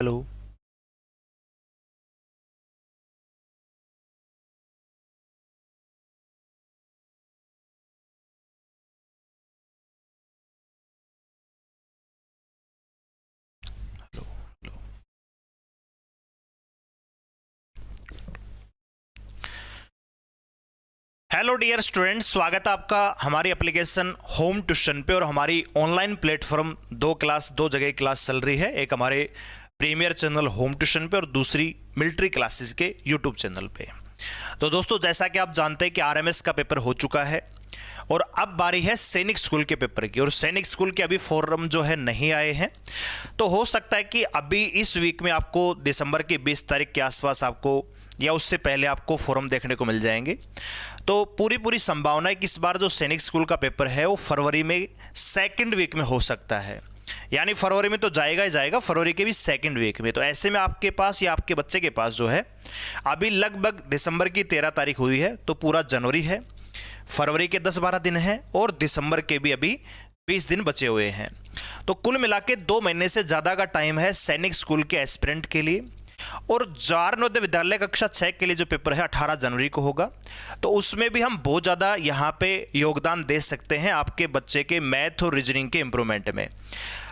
Hello. Hello. Hello. Hello dear students, स्वागत है आपका हमारी एप्लीकेशन होम ट्यूशन पे। और हमारी ऑनलाइन प्लेटफॉर्म दो जगह क्लास चल रही है। एक हमारे प्रीमियर चैनल होम ट्यूशन पे और दूसरी मिलिट्री क्लासेस के यूट्यूब चैनल पे। तो दोस्तों, जैसा कि आप जानते हैं कि आरएमएस का पेपर हो चुका है और अब बारी है सैनिक स्कूल के पेपर की। और सैनिक स्कूल के अभी फॉर्म जो है नहीं आए हैं, तो हो सकता है कि अभी इस वीक में आपको दिसंबर की 20 तारीख के आसपास आपको या उससे पहले आपको फॉर्म देखने को मिल जाएंगे। तो पूरी संभावना है कि इस बार जो सैनिक स्कूल का पेपर है वो फरवरी में सेकंड वीक में हो सकता है। यानी फरवरी में तो जाएगा ही जाएगा, फरवरी के भी सेकंड वीक में। तो ऐसे में आपके पास या आपके बच्चे के पास जो है अभी लगभग दिसंबर की 13 तारीख हुई है, तो पूरा जनवरी है, फरवरी के 10-12 दिन हैं और दिसंबर के भी अभी 20 दिन बचे हुए हैं। तो कुल मिला के 2 महीने से ज़्यादा का टाइम है सैनिक स्कूल के एस्पिरेंट के लिए। और जवाहर नवोदय विद्यालय कक्षा 6 के लिए जो पेपर है 18 जनवरी को होगा। तो उसमें भी हम बहुत ज़्यादा यहाँ पे योगदान दे सकते हैं आपके बच्चे के मैथ और रीजनिंग के इम्प्रूवमेंट में।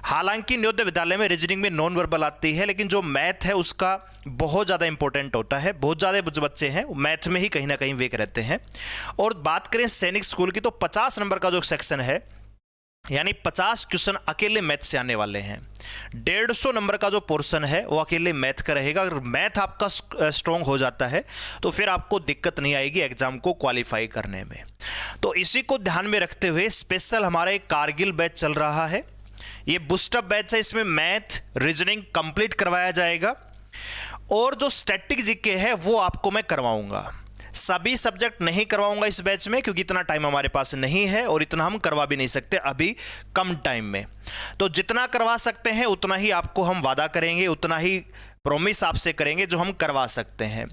हालांकि नवोदय विद्यालय में रीजनिंग में नॉन वर्बल आती है, लेकिन जो मैथ है उसका बहुत ज़्यादा इंपॉर्टेंट होता है। बहुत ज़्यादा बच्चे हैं मैथ में ही कहीं ना कहीं वीक रहते हैं। और बात करें सैनिक स्कूल की, तो 50 नंबर का जो सेक्शन है, यानी 50 क्वेश्चन अकेले मैथ से आने वाले हैं। 150 नंबर का जो पोर्शन है वो अकेले मैथ का रहेगा। अगर मैथ आपका स्ट्रॉन्ग हो जाता है तो फिर आपको दिक्कत नहीं आएगी एग्जाम को क्वालिफाई करने में। तो इसी को ध्यान में रखते हुए स्पेशल हमारा एक कारगिल बैच चल रहा है। ये बूस्टअप बैच है, इसमें मैथ रीजनिंग कंप्लीट करवाया जाएगा और जो स्टैटिक जीके है वो आपको मैं करवाऊंगा। सभी सब्जेक्ट नहीं करवाऊंगा इस बैच में, क्योंकि इतना टाइम हमारे पास नहीं है और इतना हम करवा भी नहीं सकते अभी कम टाइम में। तो जितना करवा सकते हैं उतना ही आपको हम वादा करेंगे, उतना ही प्रॉमिस आपसे करेंगे जो हम करवा सकते हैं।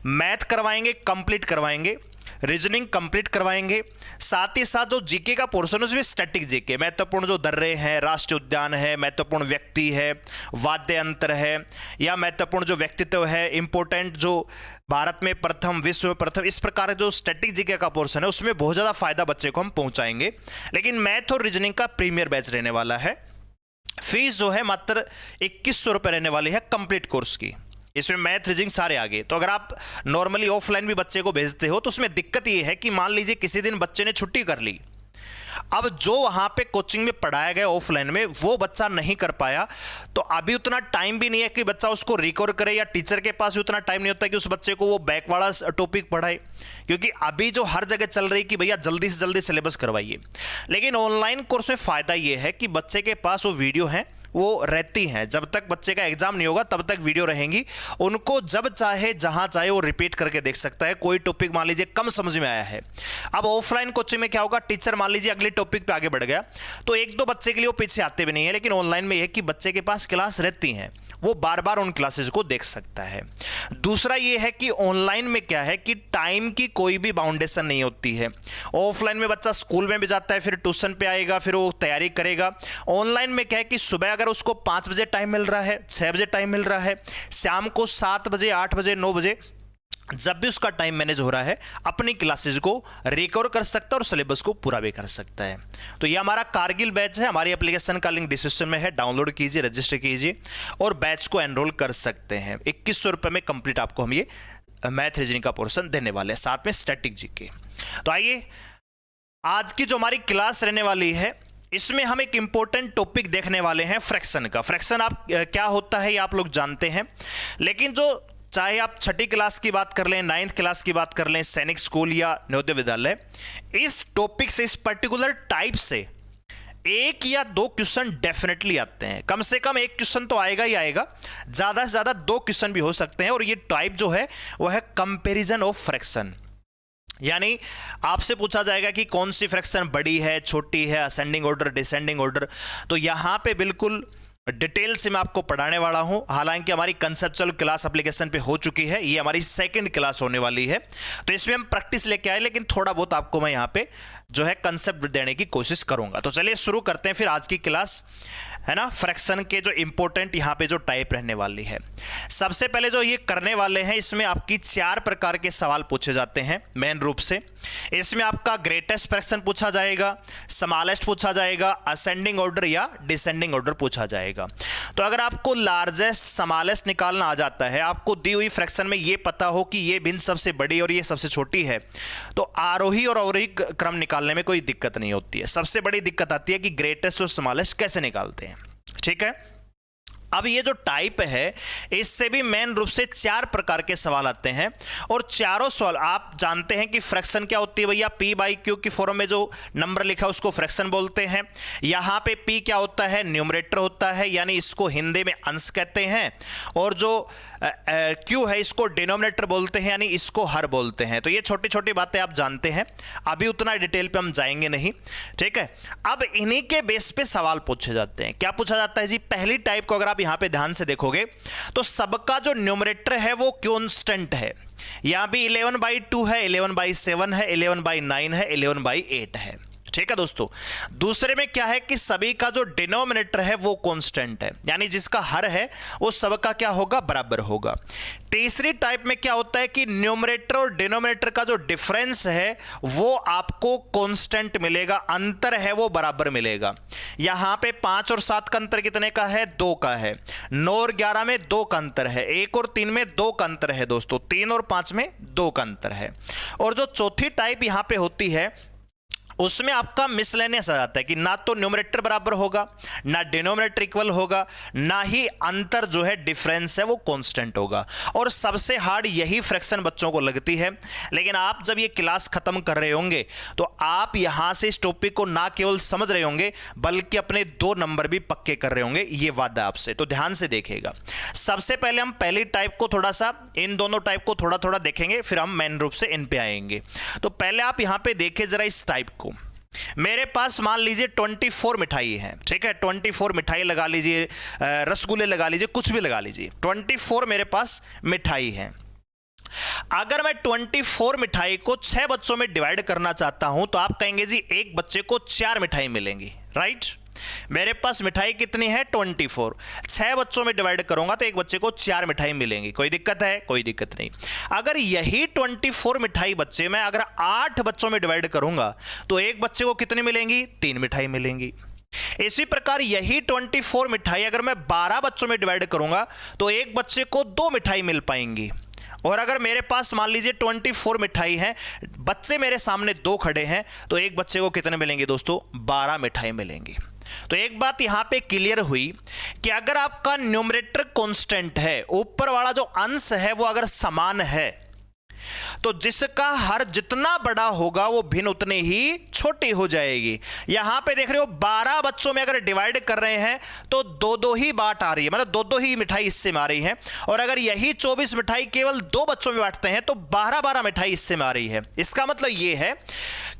मैथ करवाएंगे, कंप्लीट करवाएंगे, रीजनिंग कंप्लीट करवाएंगे, साथ ही साथ जो जीके का पोर्शन है उसमें स्टैटिक जीके महत्वपूर्ण जो दर्रे हैं, राष्ट्रीय उद्यान है, महत्वपूर्ण व्यक्ति है, वाद्य यंत्र है, या महत्वपूर्ण जो व्यक्तित्व है, इंपॉर्टेंट जो भारत में प्रथम, विश्व में प्रथम, इस प्रकार जो स्टैटिक जीके का पोर्शन है उसमें बहुत ज़्यादा फायदा बच्चे को हम पहुंचाएंगे। लेकिन मैथ और रीजनिंग का प्रीमियर बैच रहने वाला है। फीस जो है मात्र 2100 रुपये रहने वाली है कंप्लीट कोर्स की। इसमें मैथ रीजनिंग सारे आगे। तो अगर आप नॉर्मली ऑफलाइन भी बच्चे को भेजते हो तो उसमें दिक्कत ये है कि मान लीजिए किसी दिन बच्चे ने छुट्टी कर ली, अब जो वहां पे कोचिंग में पढ़ाया गया ऑफलाइन में वो बच्चा नहीं कर पाया, तो अभी उतना टाइम भी नहीं है कि बच्चा उसको रिकवर करे, या टीचर के पास भी उतना टाइम नहीं होता कि उस बच्चे को वो बैक वाला टॉपिक पढ़ाए, क्योंकि अभी जो हर जगह चल रही कि भैया जल्दी से जल्दी सिलेबस करवाइए। लेकिन ऑनलाइन कोर्स में फायदा ये है कि बच्चे के पास वो वीडियो है वो रहती हैं, जब तक बच्चे का एग्जाम नहीं होगा तब तक वीडियो रहेंगी, उनको जब चाहे जहां चाहे वो रिपीट करके देख सकता है। कोई टॉपिक मान लीजिए कम समझ में आया है, अब ऑफलाइन कोचिंग में क्या होगा, टीचर मान लीजिए अगले टॉपिक पे आगे बढ़ गया तो एक दो बच्चे के लिए वो पीछे आते भी नहीं है। लेकिन ऑनलाइन में यह कि बच्चे के पास क्लास रहती हैं, वो बार बार उन क्लासेस को देख सकता है। दूसरा ये है कि ऑनलाइन में क्या है कि टाइम की कोई भी बाउंडेशन नहीं होती है। ऑफलाइन में बच्चा स्कूल में भी जाता है, फिर ट्यूशन पे आएगा, फिर वो तैयारी करेगा। ऑनलाइन में क्या है कि सुबह अगर उसको 5 बजे टाइम मिल रहा है, 6 बजे टाइम मिल रहा है, शाम को 7 बजे, 8 बजे, 9 बजे, जब भी उसका टाइम मैनेज हो रहा है अपनी क्लासेस को रिकवर कर सकता है और सिलेबस को पूरा भी कर सकता है। तो ये हमारा कारगिल बैच है। हमारी एप्लीकेशन का लिंक डिस्क्रिप्शन में है, डाउनलोड कीजिए, रजिस्टर कीजिए और बैच को एनरोल कर सकते हैं। 2100 रुपये में कंप्लीट आपको हम ये मैथ रीजनिंग का पोर्शन देने वाले हैं, साथ में स्टैटिक जीके। तो आइए आज की जो हमारी क्लास रहने वाली है इसमें हम एक इंपॉर्टेंट टॉपिक देखने वाले हैं फ्रैक्शन का। फ्रैक्शन आप क्या होता है ये आप लोग जानते हैं, लेकिन जो चाहे आप 6ठी क्लास की बात कर लें, 9th क्लास की बात कर लें, सैनिक स्कूल या नवोदय विद्यालय, इस टॉपिक से, इस पर्टिकुलर टाइप से 1 या 2 क्वेश्चन डेफिनेटली आते हैं। कम से कम 1 क्वेश्चन तो आएगा ही आएगा, ज्यादा से ज्यादा 2 क्वेश्चन भी हो सकते हैं। और ये टाइप जो है वह है कंपैरिजन ऑफ फ्रैक्शन, यानी आपसे पूछा जाएगा कि कौन सी फ्रैक्शन बड़ी है, छोटी है, असेंडिंग ऑर्डर, डिसेंडिंग ऑर्डर। तो यहां पे बिल्कुल डिटेल से मैं आपको पढ़ाने वाला हूं। हालांकि हमारी कंसेप्चुअल क्लास एप्लीकेशन पे हो चुकी है, ये हमारी सेकंड क्लास होने वाली है, तो इसमें हम प्रैक्टिस लेके आए, लेकिन थोड़ा बहुत आपको मैं यहां पे जो है कंसेप्ट देने की कोशिश करूंगा। तो चलिए शुरू करते हैं फिर आज की क्लास। है ना, फ्रैक्शन के जो इंपॉर्टेंट यहाँ पे जो टाइप रहने वाली है। सबसे पहले जो ये करने वाले हैं, इसमें आपकी 4 प्रकार के सवाल पूछे जाते हैं मेन रूप से। इसमें आपका ग्रेटेस्ट फ्रैक्शन पूछा जाएगा, स्मॉलेस्ट पूछा जाएगा, असेंडिंग ऑर्डर या डिसेंडिंग ऑर्डर पूछा जाएगा। तो अगर आपको लार्जेस्ट स्मॉलेस्ट निकालना आ जाता है, आपको दी हुई फ्रैक्शन में ये पता हो कि ये भिन्न सबसे बड़ी और ये सबसे छोटी है, तो आरोही और अवरोही क्रम निकालने में कोई दिक्कत नहीं होती है। सबसे बड़ी दिक्कत आती है कि ग्रेटेस्ट और स्मॉलेस्ट कैसे निकालते हैं। ठीक है, अब ये जो टाइप है, इससे भी मेन रूप से 4 प्रकार के सवाल आते हैं, और चारों सवाल आप जानते हैं कि फ्रैक्शन क्या होती है भैया, पी बाई क्यू की फॉर्म में जो नंबर लिखा है उसको फ्रैक्शन बोलते हैं। यहां पे पी क्या होता है, न्यूमरेटर होता है, यानी इसको हिंदी में अंश कहते हैं, और जो क्यू है इसको डिनोमिनेटर बोलते हैं, यानी इसको हर बोलते हैं। तो ये छोटी छोटी बातें आप जानते हैं, अभी उतना डिटेल पे हम जाएंगे नहीं। ठीक है, अब इन्हीं के बेस पे सवाल पूछे जाते हैं। क्या पूछा जाता है जी, पहली टाइप को अगर आप यहां पे ध्यान से देखोगे तो सबका जो न्यूमरेटर है वो कांस्टेंट है। यहां भी 11/2 है, 11/7 है, 11/9 है, 11/8 है। ठीक है दोस्तों, दूसरे में क्या है कि सभी का जो डिनोमिनेटर है वो कांस्टेंट है, यानी जिसका हर है वो सबका क्या होगा, बराबर होगा। तीसरी टाइप में क्या होता है कि न्यूमरेटर और डिनोमिनेटर का जो डिफरेंस है वो आपको कांस्टेंट मिलेगा, अंतर है वो बराबर मिलेगा। यहां पे 5 और 7 का अंतर कितने का है, 2 का है। 9 और 11 में 2 का अंतर है। 1 और 3 में 2 का अंतर है दोस्तों। 3 और 5 में 2 का अंतर है। और जो चौथी टाइप यहां पे होती है उसमें आपका मिसलेनियस आ जाता है कि ना तो न्यूमरेटर बराबर होगा, ना डिनोमिनेटर इक्वल होगा, ना ही अंतर जो है डिफरेंस है वो कांस्टेंट होगा। और सबसे हार्ड यही फ्रैक्शन बच्चों को लगती है। लेकिन आप जब ये क्लास खत्म कर रहे होंगे तो आप यहां से इस टॉपिक को ना केवल समझ रहे होंगे बल्कि अपने 2 नंबर भी पक्के कर रहे होंगे, ये वादा आपसे। तो ध्यान से देखिएगा। सबसे पहले हम पहली टाइप को थोड़ा सा, इन दोनों टाइप को थोड़ा थोड़ा देखेंगे, फिर हम मेन रूप से इन पे आएंगे। तो पहले आप यहां पे देखिए जरा इस टाइप को। मेरे पास मान लीजिए 24 मिठाई है। ठीक है, 24 मिठाई लगा लीजिए, रसगुल्ले लगा लीजिए, कुछ भी लगा लीजिए। 24 मेरे पास मिठाई है। अगर मैं 24 मिठाई को 6 बच्चों में डिवाइड करना चाहता हूं तो आप कहेंगे जी एक बच्चे को 4 मिठाई मिलेंगी, राइट। मेरे पास मिठाई कितनी है, 24। 6 बच्चों में डिवाइड करूंगा तो एक बच्चे को 4 मिठाई मिलेंगी। कोई दिक्कत है, कोई दिक्कत नहीं। अगर यही 24 मिठाई बच्चे में अगर 8 बच्चों में डिवाइड करूंगा तो एक बच्चे को कितनी मिलेंगी, 3 मिठाई मिलेंगी। इसी प्रकार यही 24 मिठाई अगर मैं 12 बच्चों में डिवाइड करूंगा तो एक बच्चे को 2 मिठाई मिल पाएंगी। और अगर मेरे पास मान लीजिए 24 मिठाई है, बच्चे मेरे सामने 2 खड़े हैं, तो एक बच्चे को कितने मिलेंगे दोस्तों, 12 मिठाई मिलेंगी। तो एक बात यहां पे क्लियर हुई कि अगर आपका न्यूमरेटर कांस्टेंट है, ऊपर वाला जो अंश है वो अगर समान है, तो जिसका हर जितना बड़ा होगा वो भिन्न उतनी ही छोटी हो जाएगी। यहां पे देख रहे हो 12 बच्चों में अगर डिवाइड कर रहे हैं तो 2-2 ही बांट आ रही है, मतलब 2-2 ही मिठाई इससे में आ रही है। और अगर यही 24 मिठाई केवल 2 बच्चों में बांटते हैं तो 12-12 मिठाई इससे में आ रही है। इसका मतलब यह है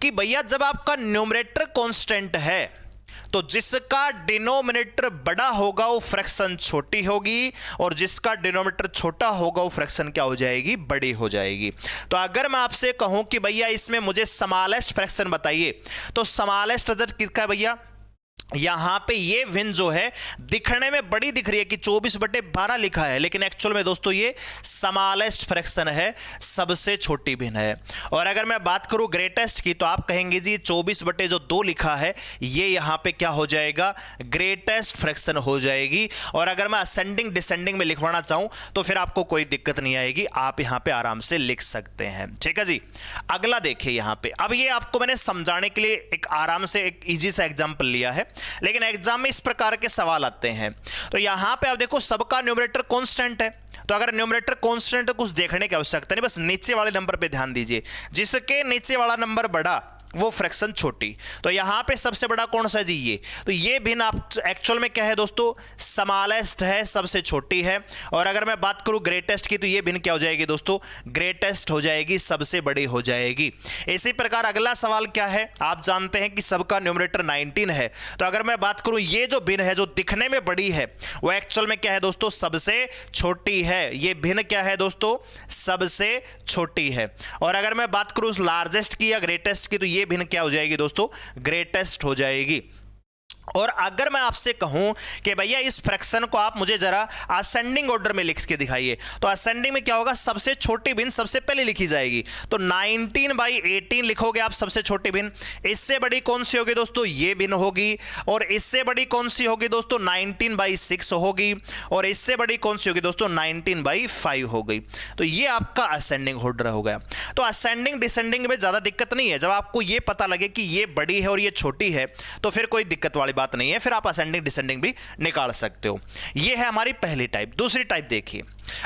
कि भैया जब आपका न्यूमरेटर कांस्टेंट है तो जिसका डिनोमिनेटर बड़ा होगा वो फ्रैक्शन छोटी होगी, और जिसका डिनोमिनेटर छोटा होगा वो फ्रैक्शन क्या हो जाएगी, बड़ी हो जाएगी। तो अगर मैं आपसे कहूं कि भैया इसमें मुझे स्मॉलेस्ट फ्रैक्शन बताइए, तो स्मॉलेस्ट रिजल्ट किसका है भैया, यहां पे ये भिन्न जो है दिखने में बड़ी दिख रही है कि 24/12 लिखा है, लेकिन एक्चुअल में दोस्तों ये स्मॉलेस्ट फ्रैक्शन है, सबसे छोटी भिन्न है। और अगर मैं बात करूं ग्रेटेस्ट की तो आप कहेंगे जी 24/2 लिखा है, ये यहां पे क्या हो जाएगा, ग्रेटेस्ट फ्रैक्शन हो जाएगी। और अगर मैं असेंडिंग डिसेंडिंग में लिखवाना चाहूं तो फिर आपको कोई दिक्कत नहीं आएगी, आप यहां पे आराम से लिख सकते हैं। ठीक है जी, अगला देखिए यहां पे। अब ये आपको मैंने समझाने के लिए एक आराम से एक इजी सा एग्जांपल लिया है, लेकिन एग्जाम में इस प्रकार के सवाल आते हैं। तो यहां पे आप देखो सबका न्यूमरेटर कांस्टेंट है, तो अगर न्यूमरेटर कांस्टेंट तो कुछ देखने की आवश्यकता नहीं, बस नीचे वाले नंबर पे ध्यान दीजिए। जिसके नीचे वाला नंबर बड़ा वो फ्रैक्शन छोटी। तो यहां पे सबसे बड़ा कौन सा जी, ये। तो ये भिन्न आप एक्चुअल में क्या है दोस्तों, स्मॉलेस्ट है, सबसे छोटी है। और अगर मैं बात करूं ग्रेटेस्ट की तो ये भिन्न क्या हो जाएगी दोस्तों, ग्रेटेस्ट हो जाएगी, सबसे बड़ी हो जाएगी। इसी प्रकार अगला सवाल क्या है, आप जानते हैं कि सबका न्यूमरेटर 19 है। तो अगर मैं बात करूं ये जो भिन्न है जो दिखने में बड़ी है वो एक्चुअल में क्या है दोस्तों, सबसे छोटी है। ये भिन्न क्या है दोस्तों, सबसे छोटी है। और अगर मैं बात करूं लार्जेस्ट की या ग्रेटेस्ट की तो ये भिन्न क्या हो जाएगी दोस्तों, ग्रेटेस्ट हो जाएगी। और अगर मैं आपसे कहूं कि भैया इस फ्रैक्शन को आप मुझे जरा असेंडिंग ऑर्डर में लिख के दिखाइए, तो असेंडिंग में क्या होगा, सबसे छोटी भिन्न सबसे पहले लिखी जाएगी। तो 19/18 लिखोगे आप सबसे छोटी भिन्न। इससे बड़ी कौन सी होगी दोस्तों, ये भिन्न होगी। और इससे बड़ी कौन सी होगी दोस्तों, 19/6 होगी। और इससे बड़ी कौन सी होगी दोस्तों, 19/5 हो गई। तो ये आपका असेंडिंग ऑर्डर हो गया। तो असेंडिंग डिसेंडिंग में ज्यादा दिक्कत नहीं है। जब आपको ये पता लगे कि ये बड़ी है और ये छोटी है तो फिर कोई दिक्कत वाली बात नहीं है, फिर आप असेंडिंग डिसेंडिंग भी निकाल सकते हो। ये है हमारी पहली टाइप। दूसरी टाइप देखिए,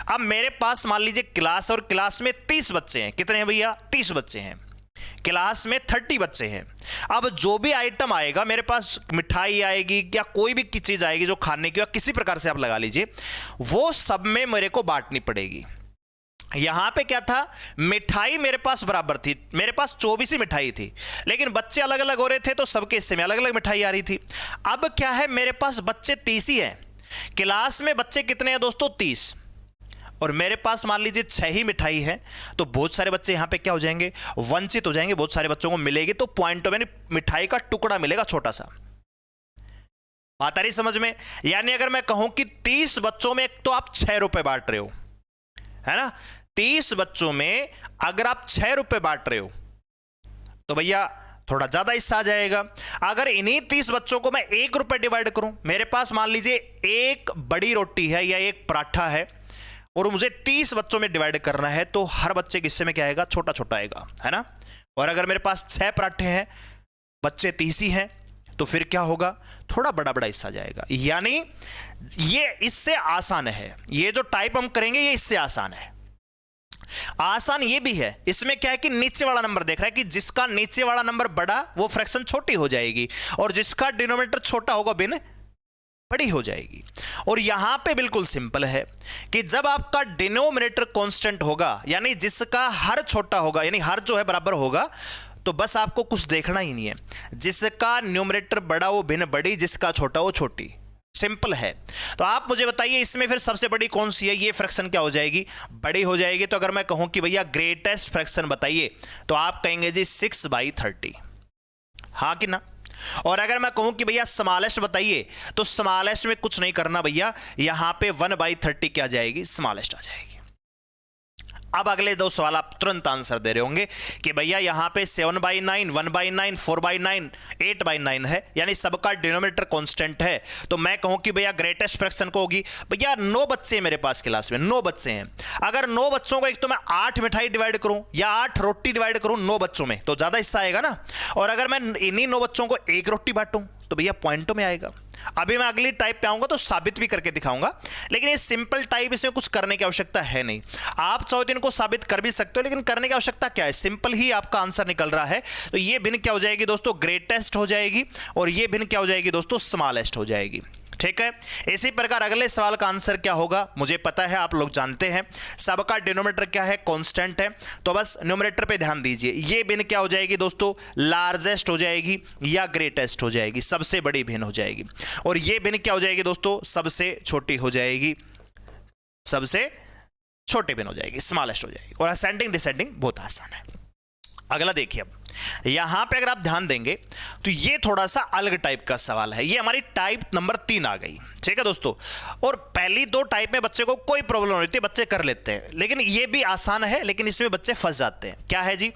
अब मेरे पास मान लीजिए क्लास, और क्लास में 30 बच्चे हैं। कितने हैं भैया, 30 बच्चे हैं। क्लास में 30 बच्चे हैं। अब जो भी आइटम आएगा मेरे पास, मिठाई आएगी या कोई भी चीज आएगी जो खाने की, या किसी प्रकार से आप लगा लीजिए, वो सब में मेरे को बांटनी पड़ेगी। यहां पे क्या था, मिठाई मेरे पास बराबर थी, मेरे पास 24 ही मिठाई थी, लेकिन बच्चे अलग अलग हो रहे थे तो सबके हिस्से में अलग अलग मिठाई आ रही थी। अब क्या है, मेरे पास बच्चे 30 ही हैं। क्लास में बच्चे कितने हैं दोस्तों, 30, और मेरे पास मान लीजिए 6 ही मिठाई है। तो बहुत सारे बच्चे यहां पे क्या हो जाएंगे, वंचित हो जाएंगे। बहुत सारे बच्चों को मिलेगी तो पॉइंटों में मिठाई का टुकड़ा मिलेगा, छोटा सा। बात आ रही समझ में। यानी अगर मैं कहूं कि 30 बच्चों में तो आप 6 रुपए बांट रहे हो, है ना। 30 बच्चों में अगर आप 6 रुपए बांट रहे हो तो भैया थोड़ा ज्यादा हिस्सा आ जाएगा। अगर इन्हीं 30 बच्चों को मैं 1 रुपए डिवाइड करूं, मेरे पास मान लीजिए एक बड़ी रोटी है या एक पराठा है, और मुझे 30 बच्चों में डिवाइड करना है, तो हर बच्चे के हिस्से में क्या आएगा, छोटा छोटा आएगा, है ना। और अगर मेरे पास 6 पराठे हैं, बच्चे 30 ही हैं, तो फिर क्या होगा, थोड़ा बड़ा बड़ा हिस्सा जाएगा। यानी ये इससे आसान है। ये जो टाइप हम करेंगे ये इससे आसान है। आसान ये भी है, इसमें क्या है कि नीचे वाला नंबर देख रहा है कि जिसका नीचे वाला नंबर बड़ा वो फ्रैक्शन छोटी हो जाएगी, और जिसका डिनोमिनेटर छोटा होगा भिन्न बड़ी हो जाएगी। और यहां पे बिल्कुल सिंपल है कि जब आपका डिनोमिनेटर कांस्टेंट होगा, यानी जिसका हर छोटा होगा, यानी हर जो है बराबर होगा, तो बस आपको कुछ देखना ही नहीं है। जिसका न्यूमरेटर बड़ा वो भिन्न बड़ी, जिसका छोटा वो छोटी। सिंपल है। तो आप मुझे बताइए इसमें फिर सबसे बड़ी कौन सी है, ये फ्रैक्शन क्या हो जाएगी, बड़ी हो जाएगी। तो अगर मैं कहूं कि भैया ग्रेटेस्ट फ्रैक्शन बताइए, तो आप कहेंगे जी 6/30, हाँ कि ना। और अगर मैं कहूं कि भैया स्मॉलेस्ट बताइए, तो स्मॉलेस्ट में कुछ नहीं करना भैया, यहां पे 1/30 क्या जाएगी, स्मॉलेस्ट आ जाएगी। अब अगले 2 सवाल आप तुरंत आंसर दे रहे होंगे कि भैया यहां पे 7/9, 1/9, 4/9, 8/9 है, यानी सबका डिनोमिनेटर कांस्टेंट है। तो मैं कहूं कि भैया ग्रेटेस्ट फ्रैक्शन को होगी, भैया 9 बच्चे हैं मेरे पास क्लास में, 9 बच्चे हैं। अगर 9 बच्चों को एक तो मैं 8 मिठाई डिवाइड करूं या 8 रोटी डिवाइड करूं 9 बच्चों में, तो ज्यादा हिस्सा आएगा ना। और अगर मैं इन्हीं 9 बच्चों को 1 रोटी बांटूं तो भैया पॉइंटों में आएगा। अभी मैं अगली टाइप पे आऊंगा तो साबित भी करके दिखाऊंगा, लेकिन ये सिंपल टाइप, इसमें कुछ करने की आवश्यकता है नहीं। आप चाहो तो इनको साबित कर भी सकते हो, लेकिन करने की आवश्यकता क्या है, सिंपल ही आपका आंसर निकल रहा है। तो ये भिन्न क्या हो जाएगी दोस्तों, ग्रेटेस्ट हो जाएगी, और ये भिन्न क्या हो जाएगी दोस्तों, स्मॉलेस्ट हो जाएगी। ठीक है। इसी प्रकार अगले सवाल का आंसर क्या होगा, मुझे पता है, आप लोग जानते हैं, सबका डिनोमिनेटर क्या है, कांस्टेंट है। तो बस न्यूमरेटर पे ध्यान दीजिए। ये भिन्न क्या हो जाएगी दोस्तों, लार्जेस्ट हो जाएगी या ग्रेटेस्ट हो जाएगी, सबसे बड़ी भिन्न हो जाएगी। और ये भिन्न क्या हो जाएगी दोस्तों, सबसे छोटी हो जाएगी, सबसे छोटी भिन्न हो जाएगी, स्मॉलेस्ट हो जाएगी। और असेंडिंग डिसेंडिंग बहुत आसान है। अगला देखिए, अब यहां पे अगर आप ध्यान देंगे तो ये थोड़ा सा अलग टाइप का सवाल है। ये हमारी टाइप नंबर 3 आ गई। ठीक है दोस्तों। और पहली 2 टाइप में बच्चे को कोई प्रॉब्लम नहीं होती, बच्चे कर लेते हैं, लेकिन ये भी आसान है, लेकिन इसमें बच्चे फंस जाते हैं। क्या है जी,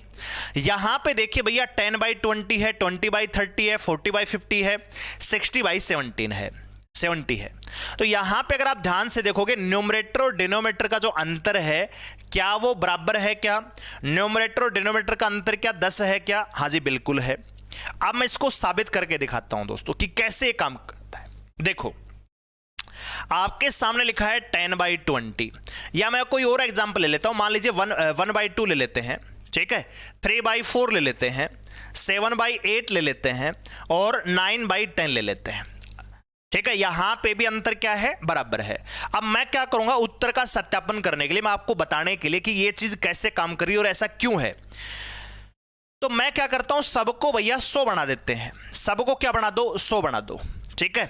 यहां पे देखिए भैया 10/20 है, 20/30 है, 40/50 है, 60/17 है, 70 है। तो यहां पे अगर आप ध्यान से देखोगे, न्यूमरेटर और डिनोमिनेटर का जो अंतर है, क्या वो बराबर है क्या, न्यूमरेटर और डिनोमिनेटर का अंतर क्या 10 है क्या, हाँ जी बिल्कुल है। अब मैं इसको साबित करके दिखाता हूं दोस्तों कि कैसे ये काम करता है। देखो, आपके सामने लिखा है 10/20, या मैं कोई और एग्जांपल ले लेता हूं, मान लीजिए 1/2 ले लेते हैं, ठीक है, 3/4 ले लेते हैं, 7/8 ले लेते हैं, और 9/10 ले लेते हैं। ठीक है। यहां पे भी अंतर क्या है, बराबर है। अब मैं क्या करूंगा, उत्तर का सत्यापन करने के लिए, मैं आपको बताने के लिए कि ये चीज कैसे काम कर रही है और ऐसा क्यों है, तो मैं क्या करता हूं, सबको भैया 100 बना देते हैं। सबको क्या बना दो, 100 बना दो। ठीक है।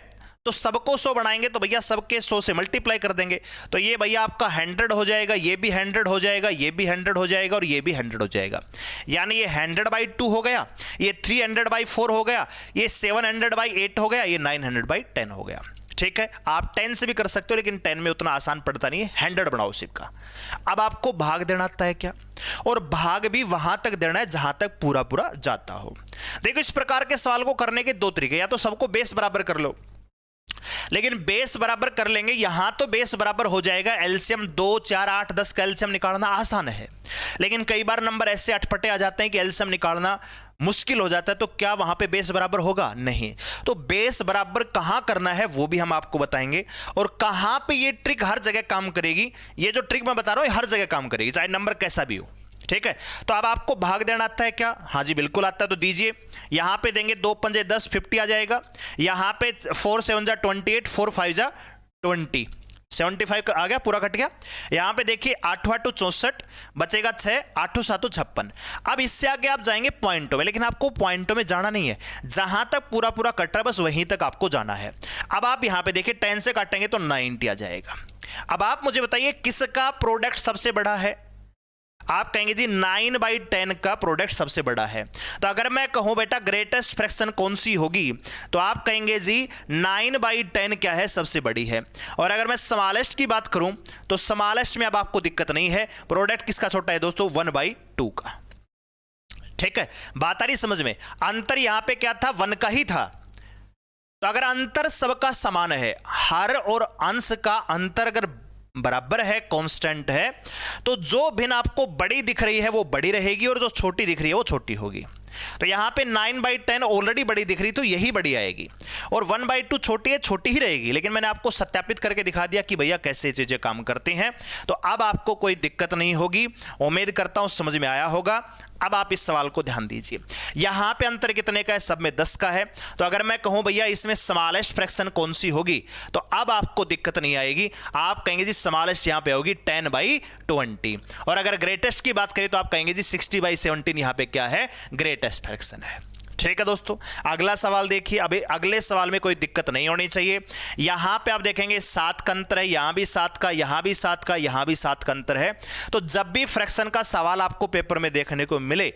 तो सबको 100 बनाएंगे तो भैया सबके 100 से मल्टीप्लाई कर देंगे, तो ये भैया आपका 100 हो जाएगा, ये भी 100 हो जाएगा, ये भी 100 हो जाएगा और ये भी 100 हो जाएगा। यानी ये 100/2 हो गया, ये 300/4 हो गया, ये 700/8 हो गया, ये 900/10 हो गया। ठीक है, आप 10 से भी कर सकते हो, लेकिन 10 में उतना आसान पड़ता नहीं है, 100 बनाओ सिर्फ का। अब आपको भाग देना आता है क्या, और भाग भी वहां तक देना है जहां तक पूरा पूरा जाता हो। देखो इस प्रकार के सवाल को करने के दो तरीके, या तो सबको बेस बराबर कर लो, लेकिन बेस बराबर कर लेंगे, यहां तो बेस बराबर हो जाएगा, एलसीएम 2 4 8 10 का एलसीएम निकालना आसान है, लेकिन कई बार नंबर ऐसे अटपटे आ जाते हैं कि एलसीएम निकालना मुश्किल हो जाता है, तो क्या वहां पे बेस बराबर होगा? नहीं। तो बेस बराबर कहां करना है वो भी हम आपको बताएंगे, और कहां पे ये ट्रिक हर जगह काम करेगी। ये जो ट्रिक मैं बता रहा हूं हर जगह काम करेगी, चाहे नंबर कैसा भी हो। ठीक है, तो अब आपको भाग देना आता है क्या? हाँ जी बिल्कुल आता है, तो दीजिए। यहां पे देंगे 2 पंजे 10, 50 आ जाएगा। यहां पे 4 7 जा 28, 4 5 जा 20, 75 आ गया, पूरा कट गया। यहां पे देखिए 8 8 64 बचेगा 6, 8 7 56। अब इससे आगे आप जाएंगे पॉइंटों में, लेकिन आपको पॉइंटों में जाना नहीं है, जहां तक पूरा पूरा कट रहा है बस वहीं तक आपको जाना है। अब आप यहां पे देखिए 10 से काटेंगे तो 90 आ जाएगा। अब आप मुझे बताइए किसका प्रोडक्ट सबसे बड़ा है? आप कहेंगे जी 9/10 का प्रोडक्ट सबसे बड़ा है। तो अगर मैं कहूं बेटा ग्रेटेस्ट फ्रैक्शन कौन सी होगी, तो आप कहेंगे जी 9/10 क्या है, सबसे बड़ी है। और अगर मैं स्मॉलेस्ट की बात करूं तो स्मॉलेस्ट में अब आपको दिक्कत नहीं है, प्रोडक्ट किसका छोटा है दोस्तों? 1/2 का। ठीक है, बात आ रही समझ में? अंतर यहां पे क्या था? 1 का ही था। तो अगर अंतर सबका समान है, हर और अंश का अंतर अगर बराबर है, कांस्टेंट है, तो जो भिन्न आपको बड़ी दिख रही है वो बड़ी रहेगी और जो छोटी दिख रही है वो छोटी होगी। तो यहां पे 9/10 ऑलरेडी बड़ी दिख रही, तो यही बड़ी आएगी, और 1/2 छोटी है, छोटी ही रहेगी। लेकिन मैंने आपको सत्यापित करके दिखा दिया कि भैया कैसे चीजें काम करती हैं, तो अब आपको कोई दिक्कत नहीं होगी। उम्मीद करता हूं समझ में आया होगा। अब आप इस सवाल को ध्यान दीजिए, यहां पे अंतर कितने का है? सब में 10 का है। तो अगर मैं कहूं भैया इसमें स्मॉलेस्ट फ्रैक्शन कौन सी होगी, तो अब आपको दिक्कत नहीं आएगी। आप कहेंगे जी स्मॉलेस्ट यहां पे होगी 10/20, और अगर ग्रेटेस्ट की बात करें तो आप कहेंगे जी 60/17 यहां पे क्या है? ग्रेटेस्ट फ्रैक्शन है। ठीक है दोस्तों, अगला सवाल देखिए। अभी अगले सवाल में कोई दिक्कत नहीं होनी चाहिए। यहां पे आप देखेंगे 7 का अंतर है, यहां भी 7 का, यहां भी 7 का, यहां भी 7 का अंतर है। तो जब भी फ्रैक्शन का सवाल आपको पेपर में देखने को मिले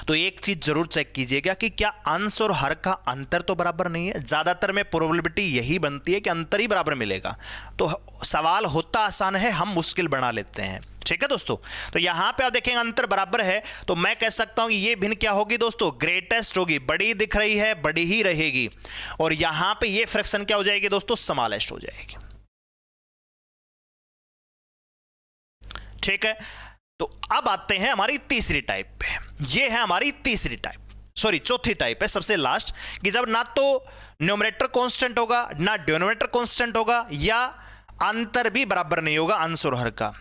तो एक चीज जरूर चेक कीजिएगा कि क्या अंश और हर का अंतर तो बराबर नहीं है। ज्यादातर में प्रोबेबिलिटी यही बनती है कि अंतर ही बराबर मिलेगा, तो सवाल होता आसान है, हम मुश्किल बना लेते हैं। ठीक है दोस्तों, तो यहां पे आप देखेंगे अंतर बराबर है, तो मैं कह सकता हूं ये भिन्न क्या होगी दोस्तों? ग्रेटेस्ट होगी, बड़ी दिख रही है, बड़ी ही रहेगी। और यहां पे ये फ्रैक्शन क्या हो जाएगी दोस्तों? स्मॉलेस्ट हो जाएगी। ठीक है, तो अब आते हैं हमारी तीसरी टाइप पे। ये है हमारी तीसरी टाइप, सॉरी चौथी टाइप है, सबसे लास्ट, कि जब ना तो न्यूमरेटर कांस्टेंट होगा, ना डिनोमिनेटर कांस्टेंट होगा, या अंतर भी बराबर नहीं होगा अंश और हर का,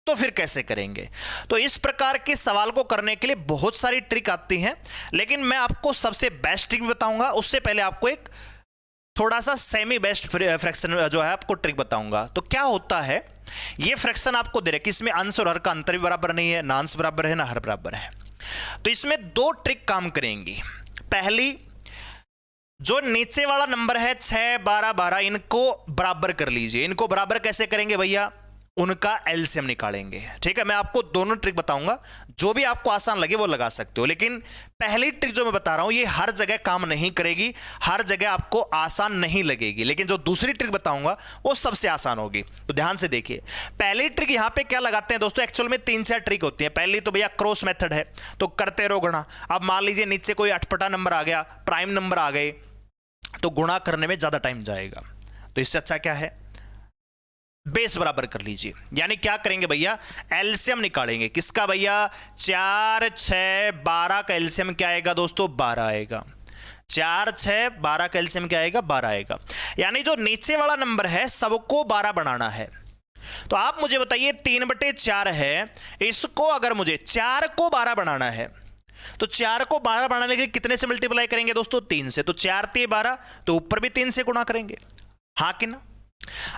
तो फिर कैसे करेंगे? तो इस प्रकार के सवाल को करने के लिए बहुत सारी ट्रिक आती हैं, लेकिन मैं आपको सबसे बेस्ट ट्रिक बताऊंगा। उससे पहले आपको एक थोड़ा सा सेमी बेस्ट फ्रैक्शन जो है आपको ट्रिक बताऊंगा। तो क्या होता है, ये फ्रैक्शन आपको दे रहे कि इसमें अंश और हर का अंतर भी बराबर नहीं है, ना अंश बराबर है ना हर बराबर है। तो इसमें 2 ट्रिक काम करेंगी। पहली, जो नीचे वाला नंबर है 6 12 12, इनको बराबर कर लीजिए। इनको बराबर कैसे करेंगे भैया? उनका एलसीएम निकालेंगे। ठीक है, मैं आपको दोनों ट्रिक बताऊंगा, जो भी आपको आसान लगे वो लगा सकते हो। लेकिन पहली ट्रिक जो मैं बता रहा हूं ये हर जगह काम नहीं करेगी, हर जगह आपको आसान नहीं लगेगी, लेकिन जो दूसरी ट्रिक बताऊंगा वो सबसे आसान होगी। तो ध्यान से देखिए, पहली ट्रिक यहां पे क्या लगाते हैं दोस्तों? एक्चुअल में 3-4 ट्रिक होती है। पहली तो भैया क्रॉस मेथड है, तो करते रहो गुणा। अब मान लीजिए नीचे कोई अटपटा नंबर आ गया, प्राइम नंबर आ गए, तो गुणा करने में ज्यादा टाइम जाएगा। तो इससे अच्छा क्या है? बेस बराबर कर लीजिए। यानी क्या करेंगे भैया? एलसीएम निकालेंगे। किसका भैया? 4 6 12 का एलसीएम क्या आएगा दोस्तों? 12 आएगा। 4 6 12 का एलसीएम क्या आएगा? 12 आएगा। यानी जो नीचे वाला नंबर है सबको 12 बनाना है। तो आप मुझे बताइए 3/4 है, इसको अगर मुझे 4 को 12 बनाना है, तो 4 को 12 बनाने के कितने से मल्टीप्लाई करेंगे दोस्तों? 3 से। तो 4 3 12, तो ऊपर भी 3 से गुणा करेंगे, हाँ कि ना?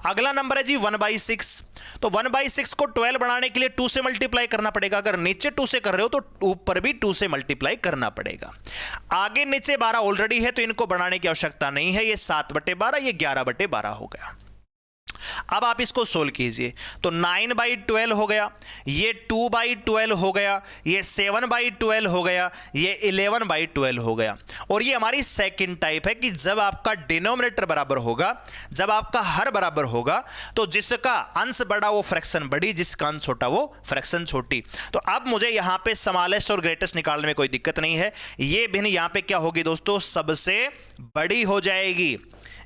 अगला नंबर है जी 1/6। तो 1/6 को 12 बनाने के लिए 2 से मल्टीप्लाई करना पड़ेगा। अगर नीचे 2 से कर रहे हो तो ऊपर भी 2 से मल्टीप्लाई करना पड़ेगा। आगे नीचे 12 ऑलरेडी है तो इनको बढ़ाने की आवश्यकता नहीं है। ये 7/12, ये 11/12 हो गया। अब आप इसको सोल्व कीजिए तो 9/12 हो गया, ये 2/12 हो गया, ये 7/12 हो गया, ये 11/12 हो गया। और ये हमारी सेकंड टाइप है कि जब आपका डिनोमिनेटर बराबर होगा, जब आपका हर बराबर होगा, तो जिसका अंश बड़ा वो फ्रैक्शन बड़ी, जिसका अंश छोटा वो फ्रैक्शन छोटी। तो अब मुझे यहां पे स्मॉलेस्ट और ग्रेटेस्ट निकालने में कोई दिक्कत नहीं है। ये भिन्न यहां पे क्या होगी दोस्तों, सबसे बड़ी हो जाएगी।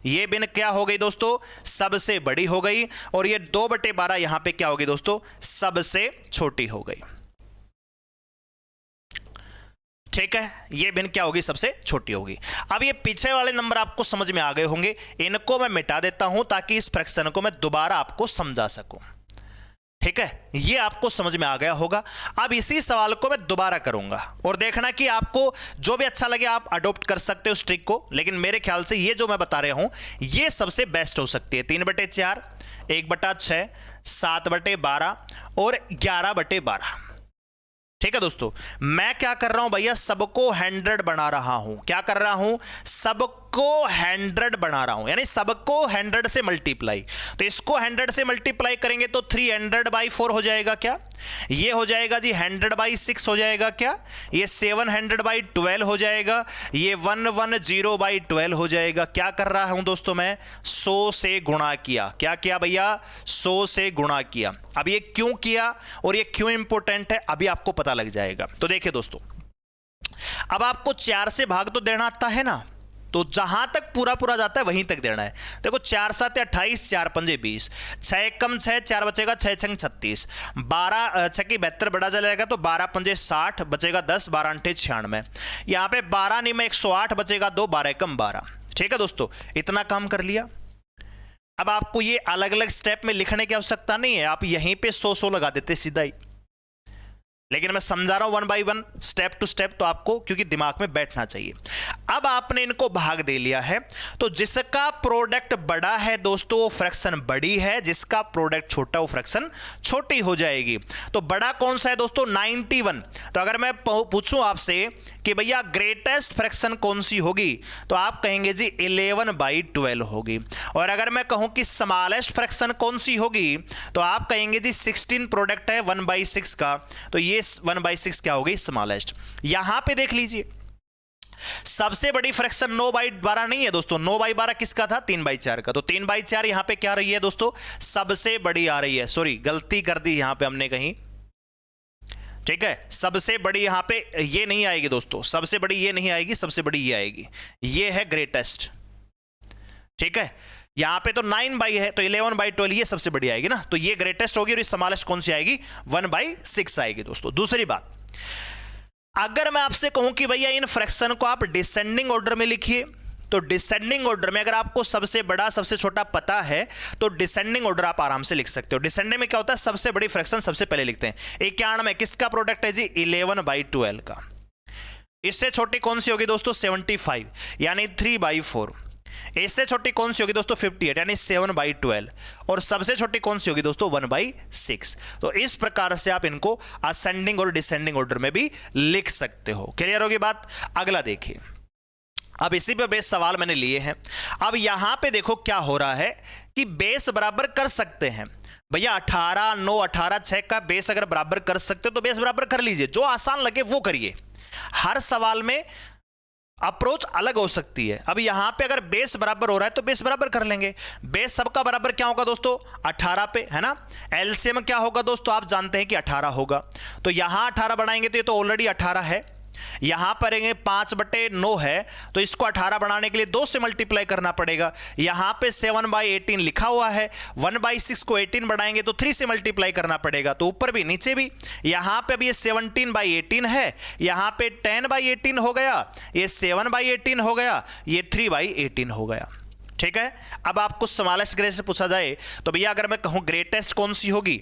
ये भिन्न क्या हो गई दोस्तों, सबसे बड़ी हो गई। और ये 2/12 यहां पे क्या होगी दोस्तों, सबसे छोटी हो गई। ठीक है, ये भिन्न क्या होगी, सबसे छोटी होगी। अब ये पीछे वाले नंबर आपको समझ में आ गए होंगे, इनको मैं मिटा देता हूं ताकि इस फ्रैक्शन को मैं दोबारा आपको समझा सकूं। ठीक है, ये आपको समझ में आ गया होगा। अब इसी सवाल को मैं दोबारा करूंगा और देखना कि आपको जो भी अच्छा लगे आप अडॉप्ट कर सकते हो उस ट्रिक को, लेकिन मेरे ख्याल से ये जो मैं बता रहा हूं ये सबसे बेस्ट हो सकती है। 3/4, 1/6, 7/12 और 11/12। ठीक है दोस्तों, मैं क्या कर रहा हूं भैया, सबको 100 बना रहा हूं। क्या कर रहा हूं, सबको 100 बना रहा हूं, यानी सबको 100 से मल्टीप्लाई। तो इसको 100 से मल्टीप्लाई करेंगे तो 300/4 हो जाएगा क्या, ये हो जाएगा जी 100/6 हो जाएगा क्या, ये 700/12 हो जाएगा, ये 110/12 हो जाएगा। क्या कर रहा हूं दोस्तों, मैं 100 से गुणा किया। क्या किया भैया, 100 से गुणा किया। अब ये क्यों किया और ये क्यों इंपॉर्टेंट है अभी आपको पता लग जाएगा। तो देखिए दोस्तों, अब आपको 4 से भाग तो देना आता है ना, तो जहां तक पूरा पूरा जाता है वहीं तक देना है। देखो 4 7 28, 4 5 20, 6 1 6, 4 बचेगा, 6 6 36, 12 6 की 72 बढ़ा जाएगा तो 12 5 60 बचेगा 10, 12 8 96। यहां पे 12 नहीं में 108 बचेगा 2, 12 1 12। ठीक है दोस्तों, इतना काम कर लिया। अब आपको ये अलग अलग स्टेप में लिखने की आवश्यकता नहीं है, आप यहीं पे 100 लगा देते सीधा ही, लेकिन मैं समझा रहा हूं 1 बाय 1 स्टेप टू स्टेप, तो आपको क्योंकि दिमाग में बैठना चाहिए। अब आपने इनको भाग दे लिया है, तो जिसका प्रोडक्ट बड़ा है दोस्तों वो फ्रैक्शन बड़ी है, जिसका प्रोडक्ट छोटा वो फ्रैक्शन छोटी हो जाएगी। तो बड़ा कौन सा है दोस्तों, 91। तो अगर मैं पूछूं आपसे कि भैया ग्रेटेस्ट फ्रैक्शन कौन सी होगी, तो आप कहेंगे जी 11/12 होगी। और अगर मैं कहूं कि स्मॉलेस्ट फ्रैक्शन कौन सी होगी, तो आप कहेंगे जी 16 प्रोडक्ट है 1/6 का, तो ये 1/6 क्या होगी, स्मॉलेस्ट। यहां पे देख लीजिए, सबसे बड़ी फ्रैक्शन 9/12 नहीं है दोस्तों, 9/12 किसका था, 3/4 का। तो 3/4 यहां पे क्या रही है दोस्तों, सबसे बड़ी आ रही है। सॉरी, गलती कर दी यहां पे हमने कहीं। ठीक है, सबसे बड़ी यहां पे ये नहीं आएगी दोस्तों, सबसे बड़ी ये नहीं आएगी, सबसे बड़ी ये आएगी, ये है ग्रेटेस्ट। ठीक है, यहां पे तो 9 है तो 11/12 ये सबसे बड़ी आएगी ना, तो ये ग्रेटेस्ट होगी। और ये स्मॉलेस्ट कौन सी आएगी, 1/6 आएगी दोस्तों। दूसरी बात, अगर मैं आपसे कहूं कि भैया इन फ्रैक्शन को आप डिसेंडिंग ऑर्डर में लिखिए, तो डिसेंडिंग ऑर्डर में अगर आपको सबसे बड़ा सबसे छोटा पता है तो डिसेंडिंग ऑर्डर आप आराम से लिख सकते हो। डिसेंडिंग में क्या होता है, सबसे बड़ी फ्रैक्शन सबसे पहले लिखते हैं। 91 किसका प्रोडक्ट है जी, 11/12 का। इससे छोटी कौन सी होगी दोस्तों, 75 यानी 3/4। इससे छोटी कौन सी होगी दोस्तों, 58 यानी 7/12। और सबसे छोटी कौन सी होगी दोस्तों, 1/6। तो इस प्रकार से आप इनको असेंडिंग और डिसेंडिंग ऑर्डर में भी लिख सकते हो। क्लियर होगी बात। अगला देखिए, अब इसी पे बेस सवाल मैंने लिए हैं। अब यहां पे देखो क्या हो रहा है कि बेस बराबर कर सकते हैं भैया, 18 9 18 6 का बेस अगर बराबर कर सकते हो तो बेस बराबर कर लीजिए, जो आसान लगे वो करिए। हर सवाल में अप्रोच अलग हो सकती है। अब यहां पे अगर बेस बराबर हो रहा है तो बेस बराबर कर लेंगे। बेस सबका बराबर क्या होगा दोस्तों, 18 पे, है ना। एलसीएम क्या होगा दोस्तों, आप जानते हैं कि 18 होगा। तो यहां 18 बनाएंगे तो ये तो ऑलरेडी 18 है। यहां पर 5/9 है तो इसको 18 बनाने के लिए 2 से मल्टीप्लाई करना पड़ेगा। यहां पे 7/18 लिखा हुआ है, 1/6 को 18 बढ़ाएंगे तो 3 से मल्टीप्लाई करना पड़ेगा। तो ऊपर भी नीचे भी, यहां पे भी ये 17/18 है, यहां पे 10/18 हो गया, ये 7/18 हो गया, ये 3/18 हो गया। ठीक है, अब आपको स्मॉलेस्ट ग्रेड से पूछा जाए तो भैया अगर मैं कहूं ग्रेटेस्ट कौन सी होगी,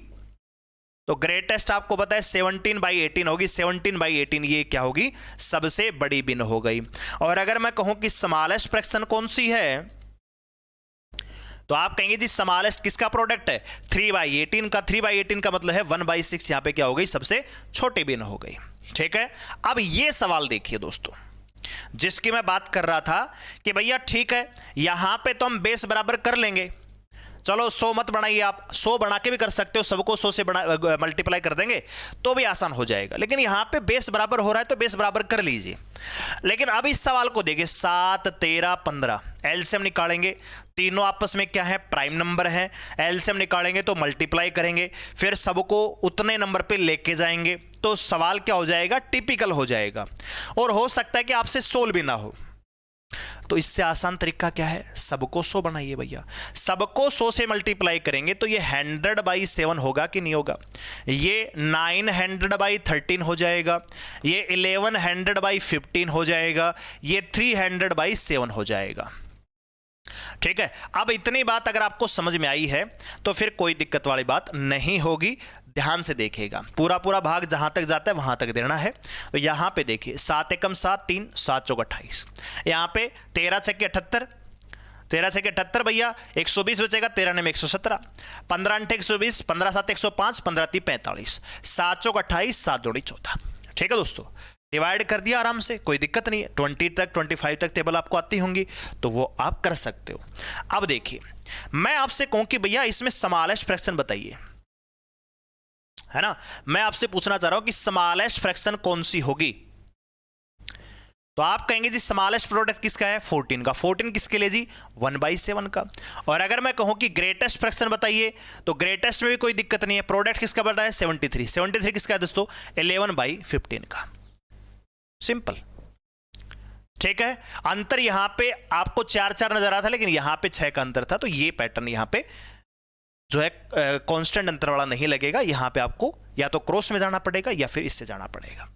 तो ग्रेटेस्ट आपको पता है 17/18 होगी। 17/18 ये क्या होगी, सबसे बड़ी भिन्न हो गई। और अगर मैं कहूं कि स्मॉलेस्ट फ्रैक्शन कौन सी है, तो आप कहेंगे जी स्मॉलेस्ट किसका प्रोडक्ट है, 3/18 का। 3/18 का मतलब है 1/6 यहां पे क्या हो गई, सबसे छोटी भिन्न हो गई। ठीक है, अब ये सवाल देखिए दोस्तों, जिसकी मैं बात कर रहा था कि भैया ठीक है यहां पे तो हम बेस बराबर कर लेंगे, चलो 100 मत बनाइए, आप 100 बना के भी कर सकते हो, सबको 100 से मल्टीप्लाई कर देंगे तो भी आसान हो जाएगा। लेकिन यहां पे बेस बराबर हो रहा है तो बेस बराबर कर लीजिए। लेकिन अब इस सवाल को देखिए, 7, 13, 15 एलसीएम निकालेंगे, तीनों आपस में क्या है, प्राइम नंबर है। एलसीएम निकालेंगे तो मल्टीप्लाई करेंगे, फिर सबको उतने नंबर पे लेके जाएंगे, तो सवाल क्या हो जाएगा, टिपिकल हो जाएगा। और हो सकता है कि आपसे सोल्व भी ना हो, तो इससे आसान तरीका क्या है, सबको 100 बनाइए भैया। सबको 100 से मल्टीप्लाई करेंगे तो ये 100/7 होगा कि नहीं होगा, ये 900/13 हो जाएगा, ये 1100/15 हो जाएगा, ये 300/7 हो जाएगा। ठीक है, अब इतनी बात अगर आपको समझ में आई है तो फिर कोई दिक्कत वाली बात नहीं होगी। ध्यान से देखिएगा, पूरा पूरा भाग जहां तक जाता है वहां तक देना है। तो यहां पे देखिए 7 एकम 7, 3, 7 चौक 28, यहां पे 13 छक्के 78, 13 छक्के 78 भैया, 120 बचेगा, 13 ने 117, 15 8 120, 15 7 105, 15 3 45, 7 चौक 28, 7 दूनी 14। ठीक है दोस्तों, डिवाइड कर दिया आराम से, कोई दिक्कत नहीं है। 20 तक 25 तक टेबल आपको आती होंगी तो वो आप कर सकते हो। अब देखिए मैं आपसे कहूं कि भैया इसमें स्मॉलेस्ट फ्रैक्शन बताइए, है ना, मैं आपसे पूछना चाह रहा हूं कि स्मॉलेस्ट फ्रैक्शन कौन सी होगी, तो आप कहेंगे जी स्मॉलेस्ट प्रोडक्ट किसका है, 14 का। 14 किसके लिए जी, 1/7 का। और अगर मैं कहूं कि ग्रेटेस्ट फ्रैक्शन बताइए तो ग्रेटेस्ट में भी कोई दिक्कत नहीं है, प्रोडक्ट किसका बड़ा है, 73। 73 किसका है दोस्तों, 11/15 का। सिंपल। ठीक है, अंतर यहां पे आपको 4 नजर आता था, लेकिन यहां पे 6 का अंतर था, तो ये पैटर्न यहां पे जो है कांस्टेंट अंतर वाला नहीं लगेगा, यहां पे आपको या तो क्रॉस में जाना पड़ेगा या फिर इससे जाना पड़ेगा।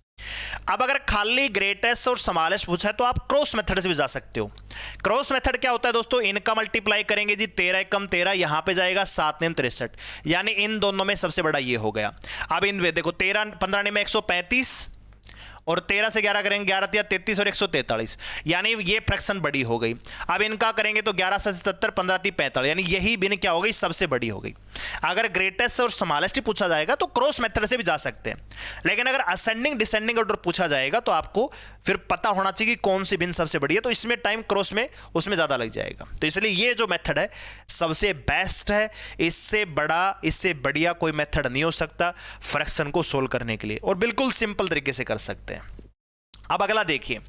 अब अगर खाली ग्रेटेस्ट और स्मॉलेस्ट पूछा है तो आप क्रॉस मेथड से भी जा सकते हो। क्रॉस मेथड क्या होता है दोस्तों, इनका मल्टीप्लाई करेंगे जी, 13 एकम 13, यहां पे जाएगा 7 नेम 63, यानी इन दोनों में सबसे बड़ा ये हो गया। अब इन देखो 13 15 नेम 135 और 13 से 11 करेंगे, 11 या 33 और 143, यानी ये फ्रैक्शन बड़ी हो गई। अब इनका करेंगे तो 11 से 77, 15 3 45, यानी यही बिन क्या हो गई, सबसे बड़ी हो गई। अगर ग्रेटेस्ट और स्मॉलेस्ट पूछा जाएगा तो क्रॉस मेथड से भी जा सकते हैं, लेकिन अगर असेंडिंग डिसेंडिंग ऑर्डर पूछा जाएगा तो आपको फिर पता होना चाहिए कि कौन सी बिन सबसे बड़ी है, तो इसमें टाइम क्रॉस में उसमें ज़्यादा लग जाएगा। तो इसलिए ये जो मेथड है सबसे बेस्ट है, इससे बड़ा इससे बढ़िया कोई मेथड नहीं हो सकता फ्रैक्शन को सोल्व करने के लिए, और बिल्कुल सिंपल तरीके से कर सकते हैं। अब अगला देखिए,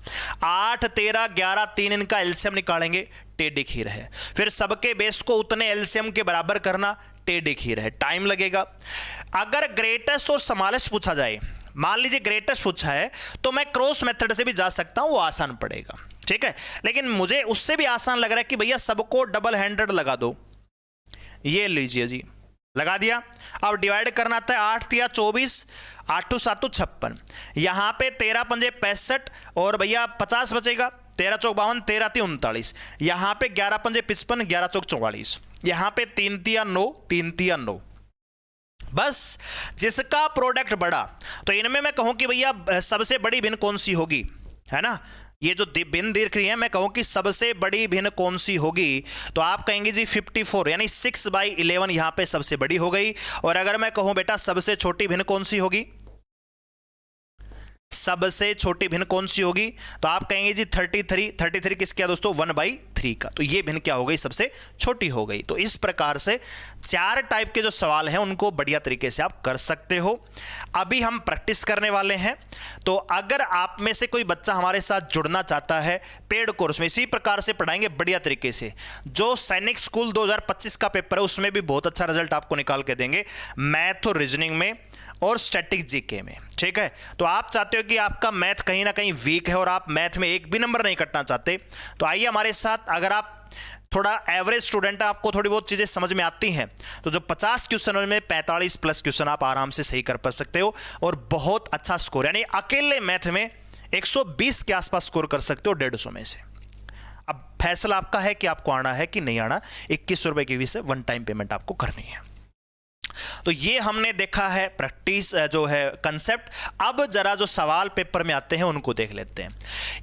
8 13 11 3 इनका एलसीएम निकालेंगे, टेढ़ी खीर है। फिर सबके बेस को उतने एलसीएम के बराबर करना, टेढ़ी खीर है, टाइम लगेगा। अगर ग्रेटेस्ट और स्मॉलेस्ट पूछा जाए, मान लीजिए ग्रेटेस्ट पूछा है तो मैं क्रॉस मेथड से भी जा सकता हूं, वो आसान पड़ेगा। ठीक है, लेकिन मुझे उससे भी आसान लग रहा है कि भैया सबको डबल हैंडेड लगा दो, ये लीजिए जी, लगा दिया। अब डिवाइड करना था, 8 3 24, 8 2 7 56, यहां पे 13 5 65 और भैया 50 बचेगा, 13 चौक 52, 13 3 39, यहां पे 11 5 55, 11 चौक 44, यहां पे 3 3 9, 3 3 9। बस जिसका प्रोडक्ट बड़ा, तो इनमें मैं कहूं कि भैया सबसे बड़ी भिन्न कौन सी होगी, है ना, ये जो भिन्न दिख रही है, मैं कहूं कि सबसे बड़ी भिन्न कौन सी होगी, तो आप कहेंगे जी 54, यानी 6/11 यहां पे सबसे बड़ी हो गई। और अगर मैं कहूं बेटा सबसे छोटी भिन्न कौन सी होगी, सबसे छोटी भिन्न कौन सी होगी, तो आप कहेंगे जी 33। 33 किसका है दोस्तों, 1/3 का। तो ये भिन्न क्या हो गई, सबसे छोटी हो गई। तो इस प्रकार से 4 टाइप के जो सवाल हैं उनको बढ़िया तरीके से आप कर सकते हो। अभी हम प्रैक्टिस करने वाले हैं, तो अगर आप में से कोई बच्चा हमारे साथ जुड़ना चाहता है पेड कोर्स में, इसी प्रकार से पढ़ाएंगे बढ़िया तरीके से। जो सैनिक स्कूल 2025 का पेपर है उसमें भी बहुत अच्छा रिजल्ट आपको निकाल के देंगे, मैथ और रीजनिंग में और स्टैटिक जीके में। ठीक है, तो आप चाहते हो कि आपका मैथ कहीं ना कहीं वीक है और आप मैथ में एक भी नंबर नहीं कटना चाहते, तो आइए हमारे साथ। अगर आप थोड़ा एवरेज स्टूडेंट है, आपको थोड़ी बहुत चीज़ें समझ में आती हैं, तो जो 50 क्वेश्चन में 45+ क्वेश्चन आप आराम से सही कर पा सकते हो और बहुत अच्छा स्कोर, यानी अकेले मैथ में 120 के आसपास स्कोर कर सकते हो 150 में से। अब फैसला आपका है कि आपको आना है कि नहीं आना। 2100 रुपये की फीस है, 1 टाइम पेमेंट आपको करनी है। तो ये हमने देखा है प्रैक्टिस जो है कंसेप्ट। अब जरा जो सवाल पेपर में आते हैं उनको देख लेते हैं।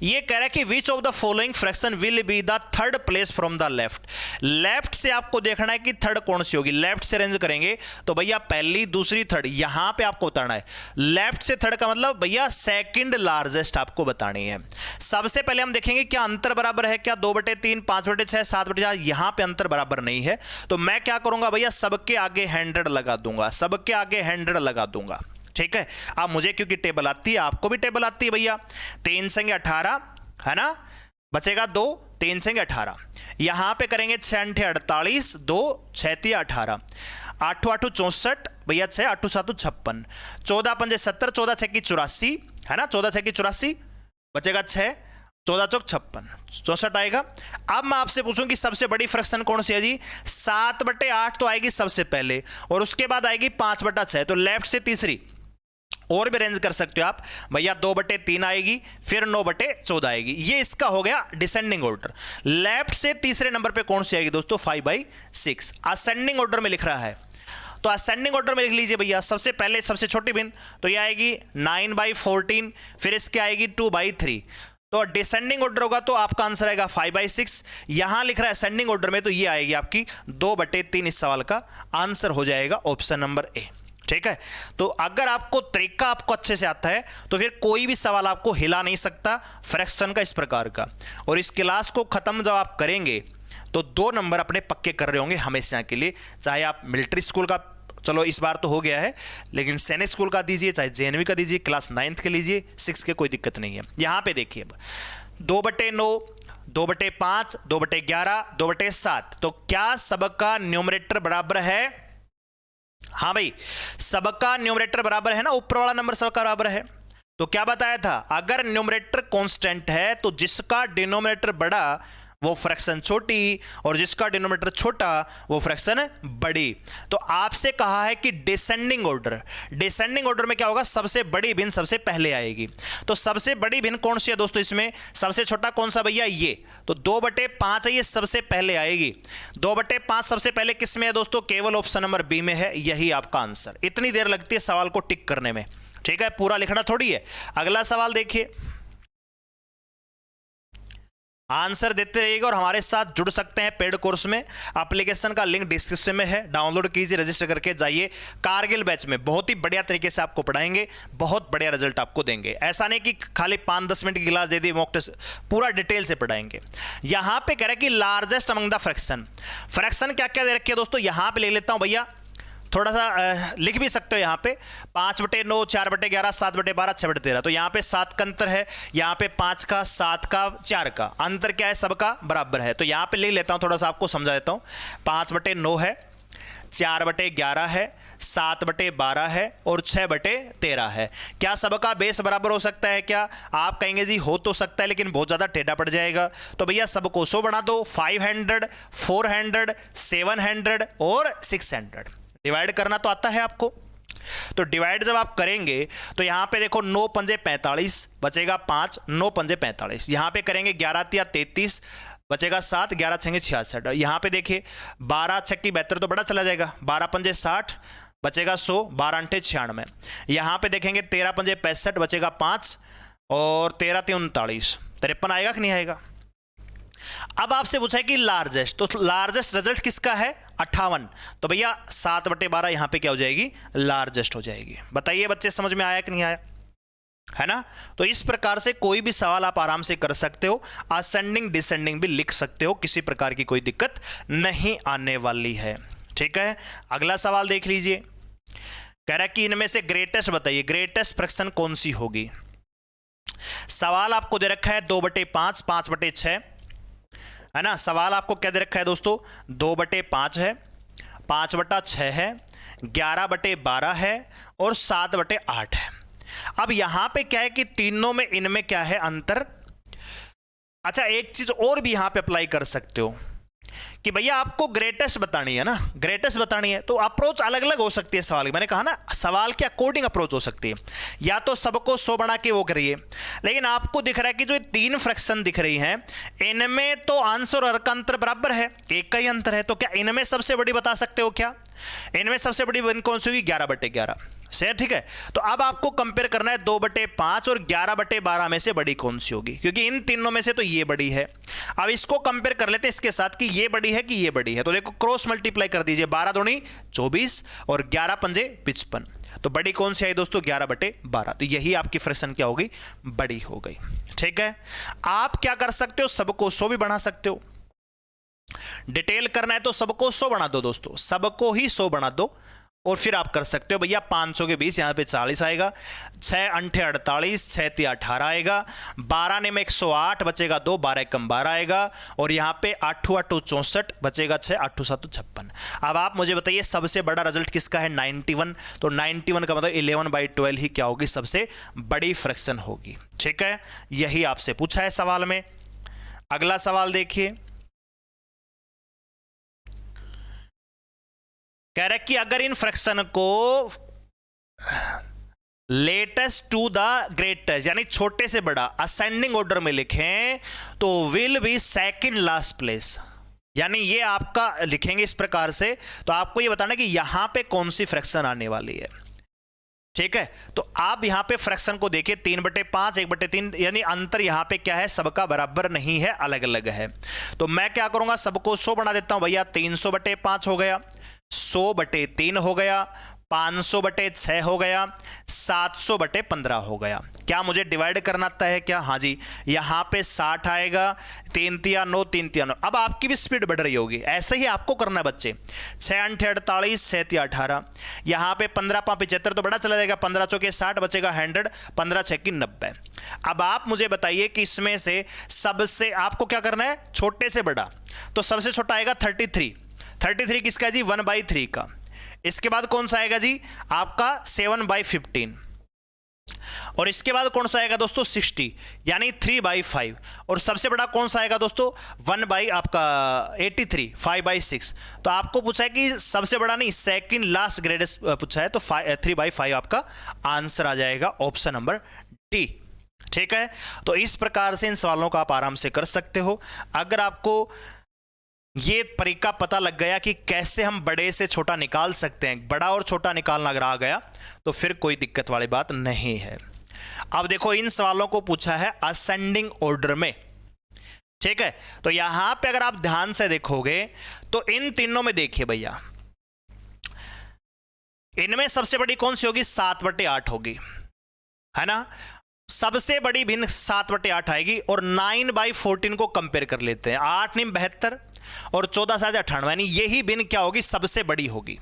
ये कह रहा है कि which of the following fraction will be the third place from the left. Left से आपको देखना है कि थर्ड कौन सी होगी। लेफ्ट से अरेंज करेंगे तो भैया पहली दूसरी थर्ड, यहां पे आपको बताना है। लेफ्ट से थर्ड का मतलब भैया सेकंड लार्जेस्ट आपको बतानी है। सबसे पहले हम देखेंगे क्या अंतर बराबर है, क्या 2/3, 5/6, 7/4, यहां पे अंतर बराबर नहीं है। तो मैं क्या करूंगा भैया, सबके आगे 100 लगा दूंगा, सबके आगे 100 लगा दूंगा। ठीक है, अब मुझे क्योंकि टेबल आती है, आपको भी टेबल आती है भैया। 3 संगे 18 है ना, बचेगा 2, 3 संगे 18, यहां पे करेंगे 6 × 48, 2 6 × 18, 8 8 64 भैया 6, 8 7 56, 14 5 70, 14 6 84 है ना, 14 6 84, बचेगा 6, 14 चौक 56, 64 आएगा। अब मैं आपसे पूछूं कि सबसे बड़ी फ्रैक्शन कौन सी है जी। 7/8 तो आएगी सबसे पहले, और उसके बाद आएगी 5/6। तो लेफ्ट से तीसरी और भी रेंज कर सकते हो आप भैया, 2/3 आएगी, फिर 9/14 आएगी। ये इसका हो गया डिसेंडिंग ऑर्डर। लेफ्ट से तीसरे नंबर पे कौन सी आएगी दोस्तों, 5/6। असेंडिंग ऑर्डर में लिख रहा है, तो असेंडिंग ऑर्डर में लिख लीजिए भैया। सबसे पहले सबसे छोटी भिन्न तो ये आएगी 9/14, फिर इसके आएगी 2/3। तो डिसेंडिंग ऑर्डर होगा तो आपका आंसर आएगा 5/6। यहां लिख रहा है असेंडिंग ऑर्डर में, तो ये आएगी आपकी 2/3। इस सवाल का आंसर हो जाएगा ऑप्शन नंबर ए। ठीक है, तो अगर आपको तरीका आपको अच्छे से आता है तो फिर कोई भी सवाल आपको हिला नहीं सकता फ्रैक्शन का इस प्रकार का। और इस क्लास को खत्म जब आप करेंगे तो 2 नंबर अपने पक्के कर रहे होंगे हमेशा के लिए। चाहे आप मिलिट्री स्कूल का, चलो इस बार तो हो गया है, लेकिन सैनिक स्कूल का दीजिए, चाहे जेएनवी का दीजिए, क्लास 9th के लीजिए, 6 के कोई दिक्कत नहीं है। यहां पे देखिए अब 2/9, 2/5, 2/11, 2/7, तो क्या सबका न्यूमरेटर बराबर है। हाँ भाई, सबका न्यूमरेटर बराबर है ना, ऊपर वाला नंबर सबका बराबर है। तो क्या बताया था, अगर न्यूमरेटर कांस्टेंट है तो जिसका डिनोमिनेटर बड़ा वो फ्रैक्शन छोटी, और जिसका डिनोमिनेटर छोटा वो फ्रैक्शन बड़ी। तो आपसे कहा है कि डिसेंडिंग ऑर्डर, डिसेंडिंग ऑर्डर में क्या होगा, सबसे बड़ी भिन्न सबसे पहले आएगी। तो सबसे बड़ी भिन्न कौन सी है दोस्तों, इसमें सबसे छोटा कौन सा भैया, ये। तो 2/5 है, ये सबसे पहले आएगी। 2/5 सबसे पहले किस में है दोस्तों, केवल ऑप्शन नंबर बी में है। यही आपका आंसर। इतनी देर लगती है सवाल को टिक करने में, ठीक है, पूरा लिखना थोड़ी है। अगला सवाल देखिए, आंसर देते रहिएगा और हमारे साथ जुड़ सकते हैं पेड कोर्स में। एप्लीकेशन का लिंक डिस्क्रिप्शन में है, डाउनलोड कीजिए, रजिस्टर करके जाइए। कारगिल बैच में बहुत ही बढ़िया तरीके से आपको पढ़ाएंगे, बहुत बढ़िया रिजल्ट आपको देंगे। ऐसा नहीं कि खाली 5-10 मिनट की क्लास दे दी, मॉक टेस्ट, पूरा डिटेल से पढ़ाएंगे। यहां पे कह रहे हैं कि largest among the fraction, fraction क्या क्या दे रखे हैं दोस्तों, यहां पे ले लेता हूं भैया, थोड़ा सा लिख भी सकते हो यहाँ पे 5/9, 4/11, 7/12, 6/13। तो यहाँ पे 7 का अंतर है, यहाँ पे 5 का, 7 का, 4 का अंतर क्या है, सबका बराबर है। तो यहाँ पे ले लेता हूँ, थोड़ा सा आपको समझा देता हूँ। 5/9 है, 4/11 है, 7/12 है और 6/13 है। क्या सबका बेस बराबर हो सकता है क्या, आप कहेंगे जी हो तो सकता है, लेकिन बहुत ज़्यादा टेढ़ा पड़ जाएगा। तो भैया सबको 100 बना दो, 500, 400, 700 और 600। डिवाइड करना तो आता है आपको, तो डिवाइड जब आप करेंगे तो यहां पे देखो 9 पंजे 45, बचेगा 5, 9 पंजे 45। यहां पे करेंगे 11 तिया 33, बचेगा 7, 11 छंगे 66। यहां पे देखिए 12 छक्की 72 तो बड़ा चला जाएगा, 12 पंजे 60, बचेगा 100, 12 अंठे 96। यहां पे देखेंगे 13 पंजे 65, बचेगा 5 और 13 तिया 39, 53 आएगा कि नहीं आएगा। अब आपसे पूछा है कि लार्जेस्ट, तो लार्जेस्ट रिजल्ट किसका है, 58। तो भैया 7/12 यहां पे क्या हो जाएगी, लार्जेस्ट हो जाएगी। बताइए बच्चे, समझ में आया कि नहीं आया, है ना। तो इस प्रकार से कोई भी सवाल आप आराम से कर सकते हो, असेंडिंग डिसेंडिंग भी लिख सकते हो, किसी प्रकार की कोई दिक्कत नहीं आने वाली है। ठीक है, अगला सवाल देख लीजिए, कह रहा है कि इनमें से ग्रेटेस्ट बताइए, ग्रेटेस्ट फ्रैक्शन कौन सी होगी। सवाल आपको दे रखा है 2/5, 5/6, है ना। सवाल आपको क्या दे रखा है दोस्तों, 2/5 है, 5/6 है, 11/12 है और 7/8 है। अब यहां पे क्या है कि तीनों में इनमें क्या है अंतर। अच्छा, एक चीज और भी यहां पे अप्लाई कर सकते हो कि भैया आपको ग्रेटेस्ट बतानी है ना, ग्रेटेस्ट बतानी है, तो अप्रोच अलग अलग हो सकती है सवाल की। मैंने कहा ना, सवाल के अकॉर्डिंग अप्रोच हो सकती है, या तो सबको 100 बना के वो करिए, लेकिन आपको दिख रहा है कि जो 3 फ्रैक्शन दिख रही हैं इनमें तो आंसर और अर्क अंतर बराबर है, एक का ही अंतर है। तो क्या इनमें सबसे बड़ी बता सकते हो क्या, इनमें सबसे बड़ी भिन्न कौन सी होगी? 11/11 से, ठीक है। तो अब आपको कंपेयर करना है 2/5 और 11/12 में से बड़ी कौन सी होगी, क्योंकि इन तीनों में से तो ये बड़ी है। अब इसको कंपेयर कर लेते हैं इसके साथ कि ये बड़ी है कि ये बड़ी है। तो देखो क्रॉस मल्टीप्लाई कर दीजिए, 12 दूनी 24 और 11 पंजे 55। तो बड़ी कौन सी आई दोस्तों? 11/12। तो यही आपकी फ्रैक्शन क्या होगी? बड़ी हो गई, ठीक है। आप क्या कर सकते हो? सबको 100 भी बना सकते हो। डिटेल करना है तो सबको 100 बना दो दोस्तों, सबको ही 100 बना दो और फिर आप कर सकते हो भैया 500 के 20, यहां पे 40 आएगा, 6 अंठे 48, 6 तिया 18 आएगा, 12 ने में 108 बचेगा 2, 12 कम 12 आएगा, और यहां पे 8 8 64 बचेगा 6, 8 7 56। अब आप मुझे बताइए सबसे बड़ा रिजल्ट किसका है? 91। तो 91 का मतलब 11/12 ही क्या होगी? सबसे बड़ी फ्रैक्शन होगी, ठीक है। यही आपसे पूछा है सवाल में। अगला सवाल देखिए, कह रहे कि अगर इन फ्रैक्शन को लेटेस्ट टू द ग्रेटेस्ट यानी छोटे से बड़ा असेंडिंग ऑर्डर में लिखें तो will be second last place, यानी ये आपका लिखेंगे इस प्रकार से। तो आपको ये बताना कि यहां पे कौन सी फ्रैक्शन आने वाली है, ठीक है। तो आप यहां पे फ्रैक्शन को देखिए 3/5 1/3, यानी अंतर यहां पे क्या है? सबका बराबर नहीं है, अलग अलग है। तो मैं क्या करूंगा? सबको 100 बना देता हूं भैया। 300/5 हो गया, 100/3 हो गया, 500/6 हो गया, 700/15 हो गया। क्या मुझे डिवाइड करना आता है क्या? हाँ जी, यहां पे 60 आएगा, 3 तिया 9, 3 तिया 9। अब आपकी भी स्पीड बढ़ रही होगी, ऐसे ही आपको करना है बच्चे। 6 अंठे 48, 6 तिया 18, यहां पे 15 5 75 तो बड़ा चला जाएगा, 15 चौके 60 बचेगा 100, 15 6 90। अब आप मुझे बताइए कि इसमें से सबसे आपको क्या करना है? छोटे से बड़ा। तो सबसे छोटा आएगा 33 किसका जी? 1/3 का। इसके बाद कौन सा आएगा जी? आपका 7/15, और इसके बाद कौन सा आएगा दोस्तों? 60 यानी 3/5, और सबसे बड़ा कौन सा आएगा दोस्तों? 1/83 5/6। तो आपको पूछा है कि सबसे बड़ा नहीं, सेकंड लास्ट ग्रेटेस्ट पूछा है, तो 3/5 आपका आंसर आ जाएगा, ऑप्शन नंबर डी, ठीक है। तो इस प्रकार से इन सवालों का आप आराम से कर सकते हो। अगर आपको ये तरीका पता लग गया कि कैसे हम बड़े से छोटा निकाल सकते हैं, बड़ा और छोटा निकालना अगर आ गया तो फिर कोई दिक्कत वाली बात नहीं है। अब देखो इन सवालों को पूछा है असेंडिंग ऑर्डर में, ठीक है। तो यहां पे अगर आप ध्यान से देखोगे तो इन तीनों में देखिए भैया, इनमें सबसे बड़ी कौन सी होगी? 7/8 होगी, है ना। सबसे बड़ी भिन्न 7/8 आएगी, और 9/14 को कंपेयर कर लेते हैं। 8 9 72 और 14 7 98, यानी यही भिन्न क्या होगी? सबसे बड़ी होगी,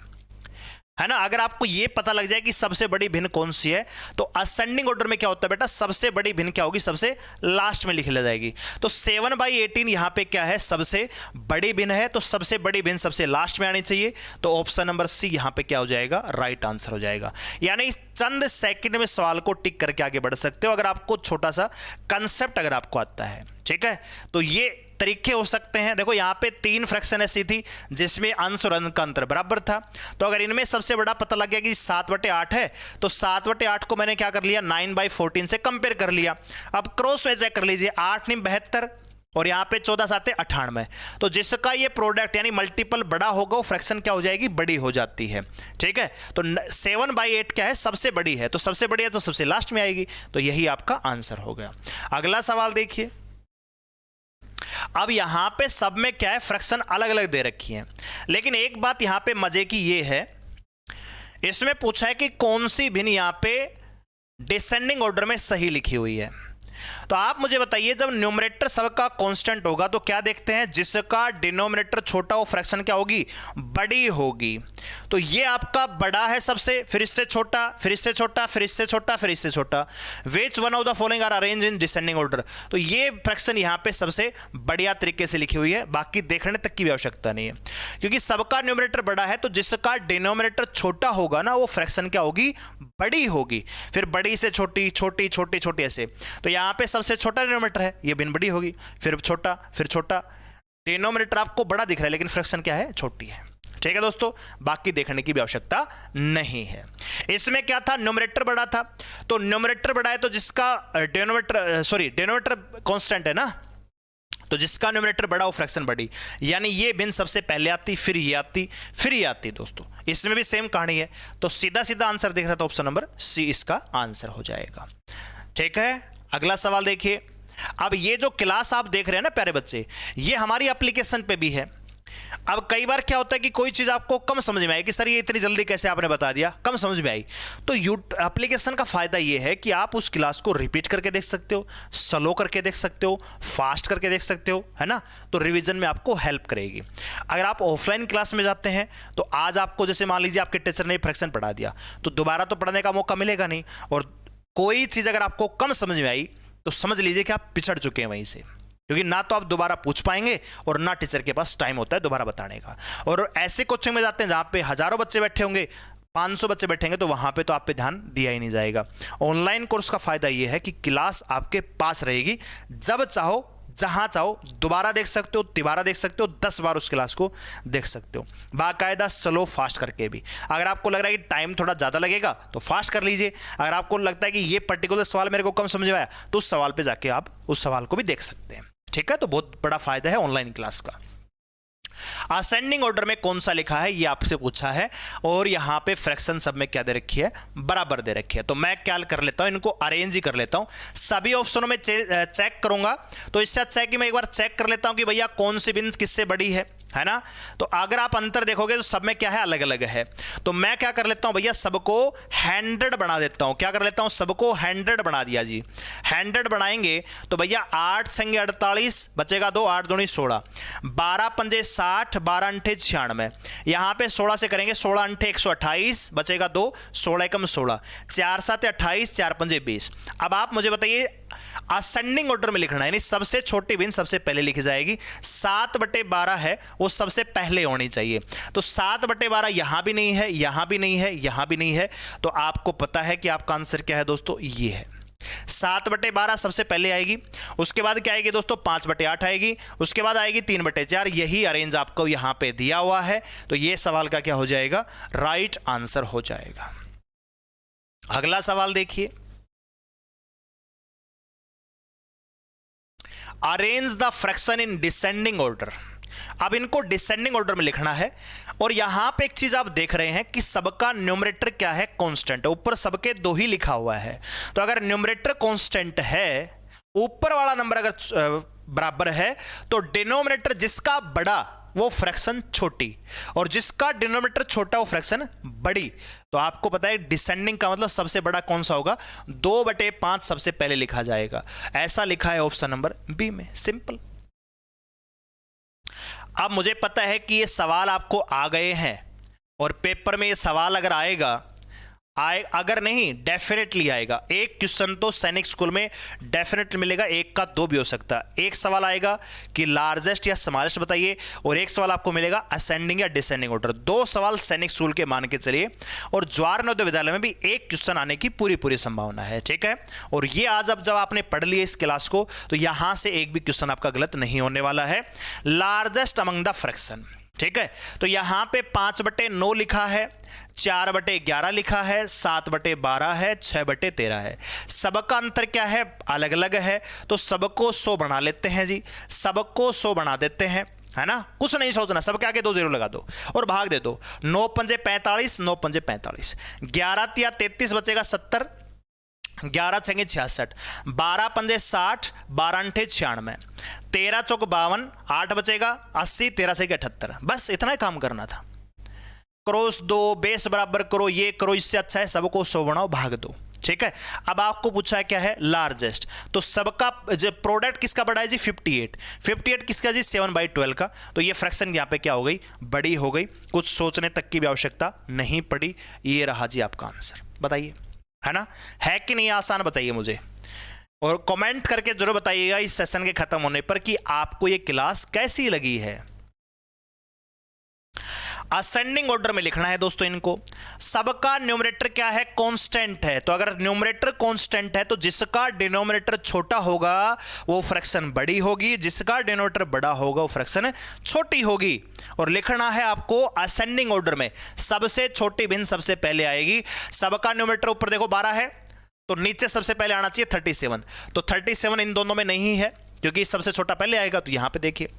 है ना। अगर आपको यह पता लग जाए कि सबसे बड़ी भिन्न कौन सी है, तो असेंडिंग ऑर्डर में क्या होता है बेटा? सबसे बड़ी भिन्न क्या होगी? सबसे लास्ट में लिखी जाएगी। तो 7/18 यहां पे क्या है? सबसे बड़ी भिन्न है, तो सबसे बड़ी भिन्न सबसे लास्ट में आनी चाहिए। तो ऑप्शन नंबर सी यहां पे क्या हो जाएगा? राइट आंसर हो जाएगा। यानी चंद सेकंड में सवाल को टिक करके आगे बढ़ सकते हो, अगर आपको छोटा सा कंसेप्ट अगर आपको आता है, ठीक है। तो ये तरीके हो सकते हैं। देखो यहां पे 3 फ्रैक्शन ऐसी थी जिसमें अंश और अंक का अंतर बराबर था। तो अगर इनमें सबसे बड़ा पता लग गया कि 7/8 है, तो 7/8 को मैंने क्या कर लिया? 9/14 से कंपेयर कर लिया। अब क्रॉस चेक कर लीजिए, 8 9 72 और यहां पे 14 7 98। तो जिसका ये प्रोडक्ट यानी मल्टीपल बड़ा होगा, वो फ्रैक्शन क्या हो जाएगी? बड़ी हो जाती है, ठीक है। तो 7/8 क्या है? सबसे बड़ी है, तो सबसे बड़ी है तो सबसे लास्ट में आएगी। तो यही आपका आंसर हो गया। अगला सवाल देखिए। अब यहां पे सब में क्या है? फ्रैक्शन अलग अलग दे रखी है, लेकिन एक बात यहां पे मजे की ये है, इसमें पूछा है कि कौन सी भिन्न यहां पे डिसेंडिंग ऑर्डर में सही लिखी हुई है। तो आप मुझे बताइए, जब न्यूमरेटर सबका कांस्टेंट होगा तो क्या देखते हैं? जिसका डिनोमिनेटर छोटा हो फ्रैक्शन क्या होगी? बड़ी होगी। तो ये आपका बड़ा है सबसे, फिर इससे छोटा, फिर इससे छोटा, फिर इससे छोटा, फिर इससे छोटा। Which one of the following are arrange in descending order. तो ये फ्रैक्शन यहां पे सबसे बढ़िया तरीके से लिखी हुई है, बाकी देखने तक की भी आवश्यकता नहीं है, क्योंकि सबका न्यूमरेटर बड़ा है, तो जिसका डिनोमिनेटर छोटा होगा ना, वो फ्रैक्शन क्या होगी? बड़ी होगी। फिर बड़ी से छोटी, छोटी छोटी छोटी ऐसे। तो यहां पे सबसे छोटा डिनोमिनेटर है, ये भिन्न बड़ी होगी, फिर छोटा, फिर छोटा। डिनोमिनेटर आपको बड़ा दिख रहा है लेकिन फ्रैक्शन क्या है? छोटी है, ठीक है दोस्तों। बाकी देखने की भी आवश्यकता नहीं है। इसमें क्या था? न्यूमरेटर बड़ा था, तो न्यूमरेटर बड़ा है तो जिसका डिनोमिनेटर कांस्टेंट है ना, तो जिसका न्यूमरेटर बड़ा वो फ्रैक्शन बड़ी, यानी ये भिन्न सबसे पहले आती, फिर ये आती, फिर ये आती। दोस्तों इसमें भी सेम कहानी है, तो सीधा सीधा आंसर देख रहा है तो ऑप्शन नंबर सी इसका आंसर हो जाएगा। ठीक है, अगला सवाल देखिए। अब ये जो क्लास आप देख रहे हैं ना प्यारे बच्चे, ये हमारी एप्लीकेशन पे भी है। अब कई बार क्या होता है कि कोई चीज आपको कम समझ में आई कि सर ये इतनी जल्दी कैसे आपने बता दिया, कम समझ में आई, तो एप्लीकेशन का फायदा ये है कि आप उस क्लास को रिपीट करके देख सकते हो, स्लो करके देख सकते हो, फास्ट करके देख सकते हो, है ना। तो रिवीजन में आपको हेल्प करेगी। अगर आप ऑफलाइन क्लास में जाते हैं तो आज आपको जैसे मान लीजिए आपके टीचर ने फ्रैक्शन पढ़ा दिया, तो दोबारा तो पढ़ने का मौका मिलेगा नहीं, और कोई चीज अगर आपको कम समझ में आई तो समझ लीजिए कि आप पिछड़ चुके हैं वहीं से, क्योंकि ना तो आप दोबारा पूछ पाएंगे और ना टीचर के पास टाइम होता है दोबारा बताने का। और ऐसे कोचिंग में जाते हैं जहां पे हजारों बच्चे बैठे होंगे, 500 बच्चे बैठेंगे, तो वहां पे तो आप पे ध्यान दिया ही नहीं जाएगा। ऑनलाइन कोर्स का फायदा यह है कि क्लास आपके पास रहेगी, जब चाहो जहां चाहो दोबारा देख सकते हो, तिबारा देख सकते हो, 10 बार उस क्लास को देख सकते हो, बाकायदा स्लो फास्ट करके भी। अगर आपको लग रहा है कि टाइम थोड़ा ज़्यादा लगेगा तो फास्ट कर लीजिए। अगर आपको लगता है कि ये पर्टिकुलर सवाल मेरे को कम समझ में आया तो उस सवाल पे जाके आप उस सवाल को भी देख सकते हैं। ठीक है, तो बहुत बड़ा फायदा है ऑनलाइन क्लास का। असेंडिंग ऑर्डर में कौन सा लिखा है ये आपसे पूछा है, और यहां पे फ्रैक्शन सब में क्या दे रखी है, बराबर दे रखी है। तो मैं क्या कर लेता हूं, इनको अरेंज ही कर लेता हूं, सभी ऑप्शनों में चेक करूंगा। तो इससे अच्छा है कि मैं एक बार चेक कर लेता हूं कि भैया कौन सी भिन्न किससे बड़ी है ना। तो अगर आप अंतर देखोगे तो सब में क्या है, अलग अलग है। तो मैं क्या कर लेता हूं भैया, सबको 100 बना देता हूं। क्या कर लेता हूं, सबको 100 बना दिया जी। 100 बनाएंगे तो भैया 8 संगे 48 बचेगा 2, 8 दूनी 16, 12 पंजे 60, 12 अंठे 96। यहां पे 16 से करेंगे, 16 अंठे 128 बचेगा 2, 16 एकम 16, 4 7 28, 4 पंजे 20। अब आप मुझे बताइए असेंडिंग ऑर्डर में लिखना है, यानी सबसे छोटी भिन्न सबसे पहले लिखी जाएगी। 7/12 है वो सबसे पहले होनी चाहिए। तो 7/12 यहां भी नहीं है, यहां भी नहीं है, यहां भी नहीं है। तो आपको पता है कि आपका आंसर क्या है दोस्तों, ये है 7/12 सबसे पहले आएगी। उसके बाद क्या आएगी दोस्तों, 5/8 आएगी। उसके बाद आएगी 3/4। यही अरेंज आपको यहां पे दिया हुआ है। तो ये सवाल का क्या हो जाएगा, राइट आंसर हो जाएगा। अगला सवाल देखिए, arrange the fraction in descending order. अब इनको डिसेंडिंग ऑर्डर में लिखना है, और यहां पे एक चीज आप देख रहे हैं कि सबका न्यूमरेटर क्या है, कांस्टेंट है। ऊपर सबके 2 ही लिखा हुआ है। तो अगर न्यूमरेटर कांस्टेंट है, ऊपर वाला नंबर अगर बराबर है, तो डिनोमिनेटर जिसका बड़ा वो फ्रैक्शन छोटी, और जिसका डिनोमिनेटर छोटा वो फ्रैक्शन बड़ी। तो आपको पता है डिसेंडिंग का मतलब सबसे बड़ा कौन सा होगा, 2/5 सबसे पहले लिखा जाएगा। ऐसा लिखा है ऑप्शन नंबर बी में, सिंपल। अब मुझे पता है कि ये सवाल आपको आ गए हैं, और पेपर में ये सवाल अगर आएगा अगर नहीं डेफिनेटली आएगा। एक क्वेश्चन तो सैनिक स्कूल में डेफिनेटली मिलेगा, एक का 2 भी हो सकता है। एक सवाल आएगा कि लार्जेस्ट या स्मॉलेस्ट बताइए, और एक सवाल आपको मिलेगा असेंडिंग या डिसेंडिंग ऑर्डर। 2 सवाल सैनिक स्कूल के मान के चलिए, और जवाहर नवोदय विद्यालय में भी एक क्वेश्चन आने की पूरी संभावना है। ठीक है, और ये आज अब जब आपने पढ़ लिया इस क्लास को, तो यहां से एक भी क्वेश्चन आपका गलत नहीं होने वाला है। लार्जेस्ट अमंग द फ्रैक्शन, ठीक है। तो यहां पे 5/9 लिखा है, 4/11 लिखा है, 7/12 है, 6/13 है। सबका अंतर क्या है, अलग अलग है। तो सबको 100 बना लेते हैं जी, सबको 100 बना देते हैं, है ना। कुछ नहीं सोचना, सबके आगे 2 0 लगा दो और भाग दे दो। 9 पंजे 45, 9 पंजे 45, 11 तिया 33 बचेगा 70, 11 छंगे 66, 12 पंजे 60, 12 अंठे 96, 13 चौक 52, 8 बचेगा 80, 13 से 78। बस इतना ही काम करना था। क्रॉस दो, बेस बराबर करो, ये करो, इससे अच्छा है सबको 100 बनाओ, भाग दो। ठीक है, अब आपको पूछा है क्या है, लार्जेस्ट। तो सबका जो प्रोडक्ट किसका बड़ा है जी, 58 किसका जी, 7/12 का। तो ये फ्रैक्शन यहाँ पे क्या हो गई, बड़ी हो गई। कुछ सोचने तक की भी आवश्यकता नहीं पड़ी। ये रहा जी आपका आंसर। बताइए, है ना, है कि नहीं आसान, बताइए मुझे, और कमेंट करके जरूर बताइएगा इस सेशन के खत्म होने पर कि आपको ये क्लास कैसी लगी है। असेंडिंग ऑर्डर में लिखना है दोस्तों इनको। सबका न्यूमरेटर क्या है, कांस्टेंट है। तो अगर न्यूमरेटर कांस्टेंट है तो जिसका डिनोमिनेटर छोटा होगा वो फ्रैक्शन बड़ी होगी, जिसका डिनोमिनेटर बड़ा होगा वो फ्रैक्शन छोटी होगी। और लिखना है आपको असेंडिंग ऑर्डर में, सबसे छोटी भिन्न सबसे पहले आएगी। सबका न्यूमरेटर ऊपर देखो 12 है, तो नीचे सबसे पहले आना चाहिए 37। तो 37 इन दोनों में नहीं है, क्योंकि सबसे छोटा पहले आएगा, तो यहां पे देखिए।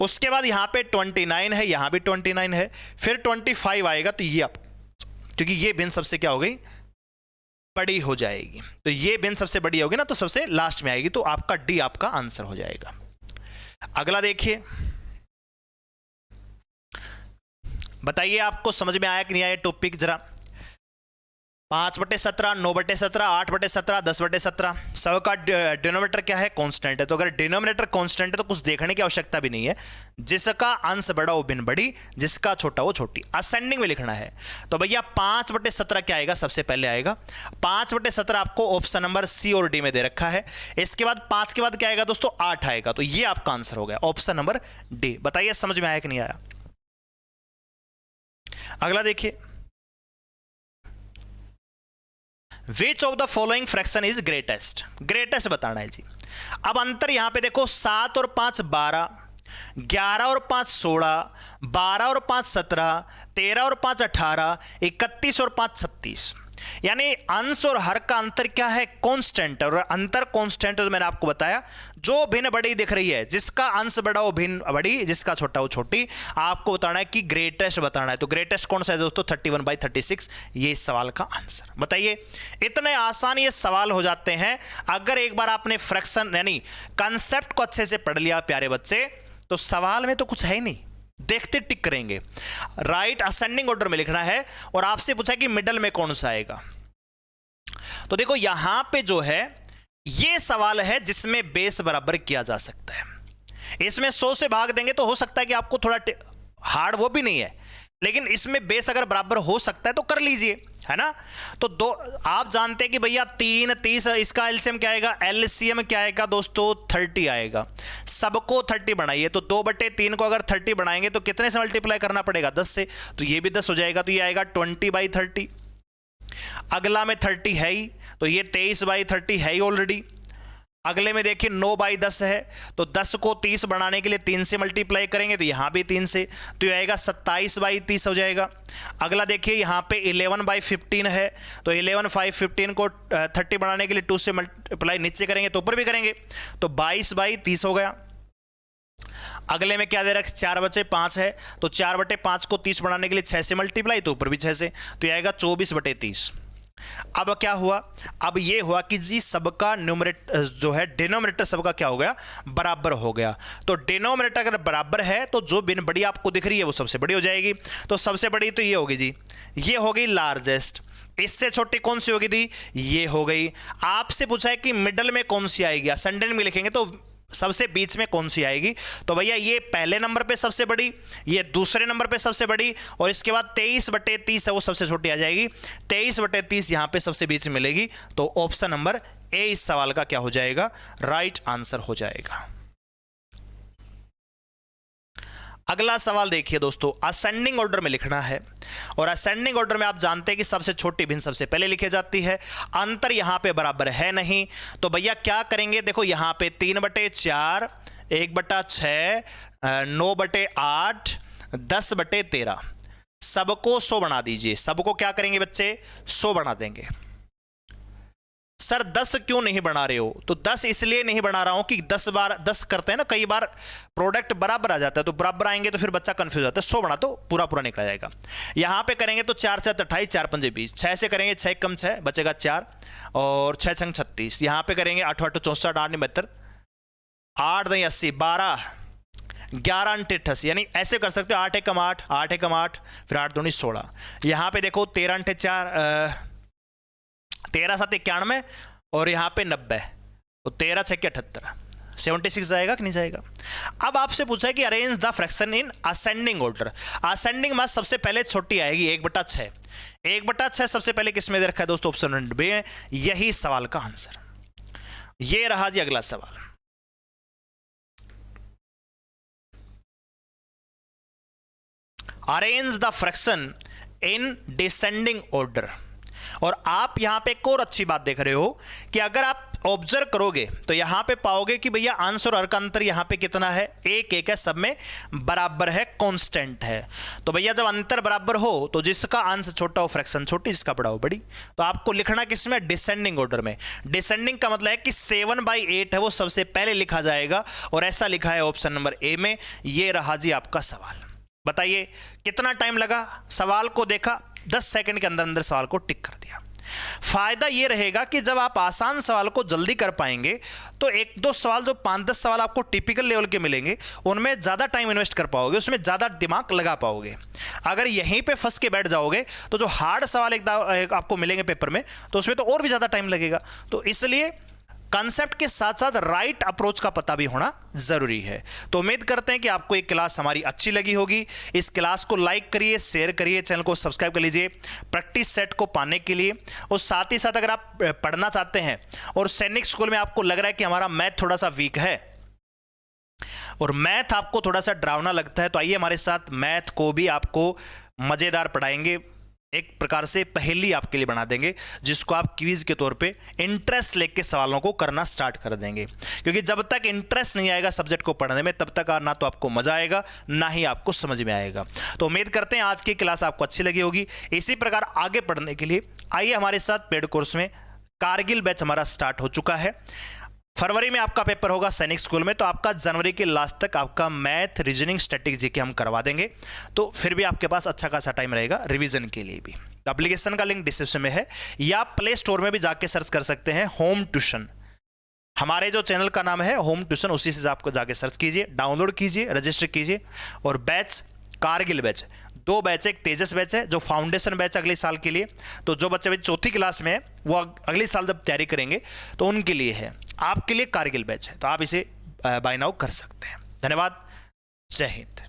उसके बाद यहां पे 29 है, यहां भी 29 है, फिर 25 आएगा, तो ये आप, क्योंकि ये भिन्न सबसे क्या हो गई, बड़ी हो जाएगी, तो ये भिन्न सबसे बड़ी होगी ना, तो सबसे लास्ट में आएगी, तो आपका डी आपका आंसर हो जाएगा। अगला देखिए, बताइए आपको समझ में आया कि नहीं आया टॉपिक जरा। 5/17, 9/17, 8/17, 10/17, सबका डिनोमिनेटर क्या है, कांस्टेंट है। तो अगर डिनोमिनेटर कांस्टेंट है तो कुछ देखने की आवश्यकता भी नहीं है, जिसका अंश बड़ा वो भिन्न बड़ी, जिसका छोटा वो छोटी, असेंडिंग में लिखना है। तो भैया 5/17 क्या आएगा, सबसे पहले आएगा 5/17, आपको ऑप्शन नंबर सी और डी में दे रखा है। इसके बाद 5 के बाद क्या आएगा दोस्तों, 8 आएगा, तो ये आपका आंसर हो गया ऑप्शन नंबर डी। बताइए समझ में आया कि नहीं आया। अगला देखिए, which of the following fraction is greatest, greatest बताना है जी। अब अंतर यहां पे देखो, 7 और 5 12, 11 और 5 16, 12 और 5 17, 13 और 5 18, 31 और 5 36, यानी अंश और हर का अंतर क्या है, कांस्टेंट। और अंतर कांस्टेंट तो मैंने आपको बताया, जो भिन्न बड़ी दिख रही है, जिसका अंश बड़ा वो भिन्न बड़ी, जिसका छोटा वो छोटी, आपको बताना है कि ग्रेटेस्ट बताना है। तो ग्रेटेस्ट कौन सा है दोस्तों, 31/36, ये इस सवाल का आंसर। बताइए, इतने आसान ये सवाल हो जाते हैं अगर एक बार आपने फ्रैक्शन यानी कंसेप्ट को अच्छे से पढ़ लिया प्यारे बच्चे, तो सवाल में तो कुछ है ही नहीं, देखते टिक करेंगे। राइट असेंडिंग ऑर्डर में लिखना है, और आपसे पूछा कि मिडल में कौन सा आएगा। तो देखो यहां पे जो है ये सवाल है जिसमें बेस बराबर किया जा सकता है। इसमें 100 से भाग देंगे तो हो सकता है कि आपको थोड़ा हार्ड, वो भी नहीं है, लेकिन इसमें बेस अगर बराबर हो सकता है तो कर लीजिए, है ना। तो दो आप जानते हैं कि भैया 3 30, इसका एलसीएम क्या आएगा, एलसीएम क्या आएगा दोस्तों, 30 आएगा। सबको 30 बनाइए, तो 2/3 को अगर 30 बनाएंगे तो कितने से मल्टीप्लाई करना पड़ेगा, 10 से, तो ये भी 10 हो जाएगा, तो ये आएगा 20/30। अगला में 30 है ही, तो ये 23/30 है ही ऑलरेडी। अगले में देखिए 9/10 है, तो 10 को 30 बनाने के लिए 3 से मल्टीप्लाई करेंगे, तो यहां भी 3 से, तो ये आएगा 27/30 हो जाएगा। अगला देखिए यहां पे 11/15 है, तो 11/15 को 30 बनाने के लिए 2 से मल्टीप्लाई नीचे करेंगे तो ऊपर भी करेंगे, तो 22/30 हो गया। अगले में क्या दे रखा, 4/5 है, तो 4/5 को 30 बनाने के लिए 6 से मल्टीप्लाई, तो ऊपर भी 6 से, तो ये आएगा 24/30। अब क्या हुआ, अब ये हुआ कि जी सबका न्यूमरेटर जो है, डिनोमिनेटर सबका क्या हो गया, बराबर हो गया। तो डिनोमिनेटर अगर बराबर है तो जो भिन्न बड़ी आपको दिख रही है वो सबसे बड़ी हो जाएगी। तो सबसे बड़ी तो ये होगी जी, ये होगी लार्जेस्ट। इससे छोटी कौन सी होगी थी, ये हो गई। आपसे पूछा है कि मिडल में कौन सी आएगी, असेंडेंट में लिखेंगे तो सबसे बीच में कौन सी आएगी, तो भैया ये पहले नंबर पे सबसे बड़ी, ये दूसरे नंबर पे सबसे बड़ी, और इसके बाद 23/30 है वो सबसे छोटी आ जाएगी। 23/30 यहां पे सबसे बीच में मिलेगी, तो ऑप्शन नंबर ए इस सवाल का क्या हो जाएगा, राइट आंसर हो जाएगा। अगला सवाल देखिए दोस्तों, असेंडिंग ऑर्डर में लिखना है, और असेंडिंग ऑर्डर में आप जानते हैं कि सबसे छोटी भिन्न सबसे पहले लिखी जाती है। अंतर यहां पे बराबर है नहीं, तो भैया क्या करेंगे, देखो यहां पे 3/4, 1/6, 9/8, 10/13, सबको 100 बना दीजिए। सबको क्या करेंगे बच्चे, 100 बना देंगे। सर 10 क्यों नहीं बना रहे हो, तो 10 इसलिए नहीं बना रहा हूं कि 10 बार 10 करते हैं ना, कई बार प्रोडक्ट बराबर आ जाता है, तो बराबर आएंगे तो फिर बच्चा कंफ्यूज होता है। 100 बना तो पूरा पूरा निकला जाएगा। यहां पे करेंगे तो 4 4 28, 4 5 20, 6 से करेंगे 6 कम 6 बचेगा 4, और 6 6 36। यहां पे करेंगे 8 8 64, 8 9 72, 8 9 80, 12 11 8 88, यानी ऐसे कर सकते हो 8 1 8, 8 1 8, फिर 8 2 16। यहां पे देखो 13 8 4, 13 7 91, और यहां पे 90, तो 13 6 78, 76 जाएगा कि नहीं जाएगा। अब आपसे पूछा है कि arrange the fraction in ascending order. Ascending में सबसे पहले छोटी आएगी 1/6। 1/6 सबसे पहले किसमें दे रखा है दोस्तों, ऑप्शन नंबर बी है। यही सवाल का आंसर। ये रहा जी अगला सवाल। Arrange the fraction in descending order. और आप यहां पे एक और अच्छी बात देख रहे हो कि अगर आप ऑब्जर्व करोगे तो यहां पे पाओगे कि भैया अंश और हर का अंतर यहां पे कितना है, एक एक है, सब में बराबर है, कांस्टेंट है। तो भैया जब अंतर बराबर हो तो जिसका अंश छोटा हो फ्रैक्शन छोटी, जिसका बड़ा हो बड़ी। तो आपको लिखना किसमें, डिसेंडिंग ऑर्डर में। डिसेंडिंग का मतलब है कि 7/8 है वो सबसे पहले लिखा जाएगा, और ऐसा लिखा है ऑप्शन नंबर ए में। ये रहा जी आपका सवाल। बताइए कितना टाइम लगा, सवाल को देखा, 10 सेकंड के अंदर अंदर सवाल को टिक कर दिया। फायदा यह रहेगा कि जब आप आसान सवाल को जल्दी कर पाएंगे तो एक दो सवाल, जो 5-10 सवाल आपको टिपिकल लेवल के मिलेंगे, उनमें ज्यादा टाइम इन्वेस्ट कर पाओगे, उसमें ज्यादा दिमाग लगा पाओगे। अगर यहीं पे फंस के बैठ जाओगे तो जो हार्ड सवाल एक आपको मिलेंगे पेपर में, तो उसमें तो और भी ज्यादा टाइम लगेगा। तो इसलिए कॉन्सेप्ट के साथ साथ राइट अप्रोच का पता भी होना जरूरी है। तो उम्मीद करते हैं कि आपको एक क्लास हमारी अच्छी लगी होगी। इस क्लास को लाइक करिए, शेयर करिए, चैनल को सब्सक्राइब कर लीजिए प्रैक्टिस सेट को पाने के लिए। और साथ ही साथ अगर आप पढ़ना चाहते हैं और सैनिक स्कूल में आपको लग रहा है कि हमारा मैथ थोड़ा सा वीक है और मैथ आपको थोड़ा सा डरावना लगता है, तो आइए हमारे साथ मैथ को भी आपको मजेदार पढ़ाएंगे। एक प्रकार से पहेली आपके लिए बना देंगे, जिसको आप क्विज के तौर पे इंटरेस्ट लेके सवालों को करना स्टार्ट कर देंगे। क्योंकि जब तक इंटरेस्ट नहीं आएगा सब्जेक्ट को पढ़ने में, तब तक ना तो आपको मजा आएगा ना ही आपको समझ में आएगा। तो उम्मीद करते हैं आज की क्लास आपको अच्छी लगी होगी। इसी प्रकार आगे पढ़ने के लिए आइए हमारे साथ पेड कोर्स में। कारगिल बैच हमारा स्टार्ट हो चुका है। फरवरी में आपका पेपर होगा सैनिक स्कूल में, तो आपका जनवरी के लास्ट तक आपका मैथ, रीजनिंग, स्टैटिक जीके हम करवा देंगे। तो फिर भी आपके पास अच्छा खासा टाइम रहेगा रिवीजन के लिए भी। एप्लीकेशन का लिंक डिस्क्रिप्शन में है, या प्ले स्टोर में भी जाके सर्च कर सकते हैं होम ट्यूशन। हमारे जो चैनल का नाम है होम ट्यूशन, उसी से आपको जाके सर्च कीजिए, डाउनलोड कीजिए, रजिस्टर कीजिए। और बैच कारगिल बैच, 2 बैच, एक तेजस बैच है जो फाउंडेशन बैच अगले साल के लिए। तो जो बच्चे 4th क्लास में है वो अगले साल जब तैयारी करेंगे तो उनके लिए है। आपके लिए कारगिल बैच है, तो आप इसे बाय नाउ कर सकते हैं। धन्यवाद, जय हिंद।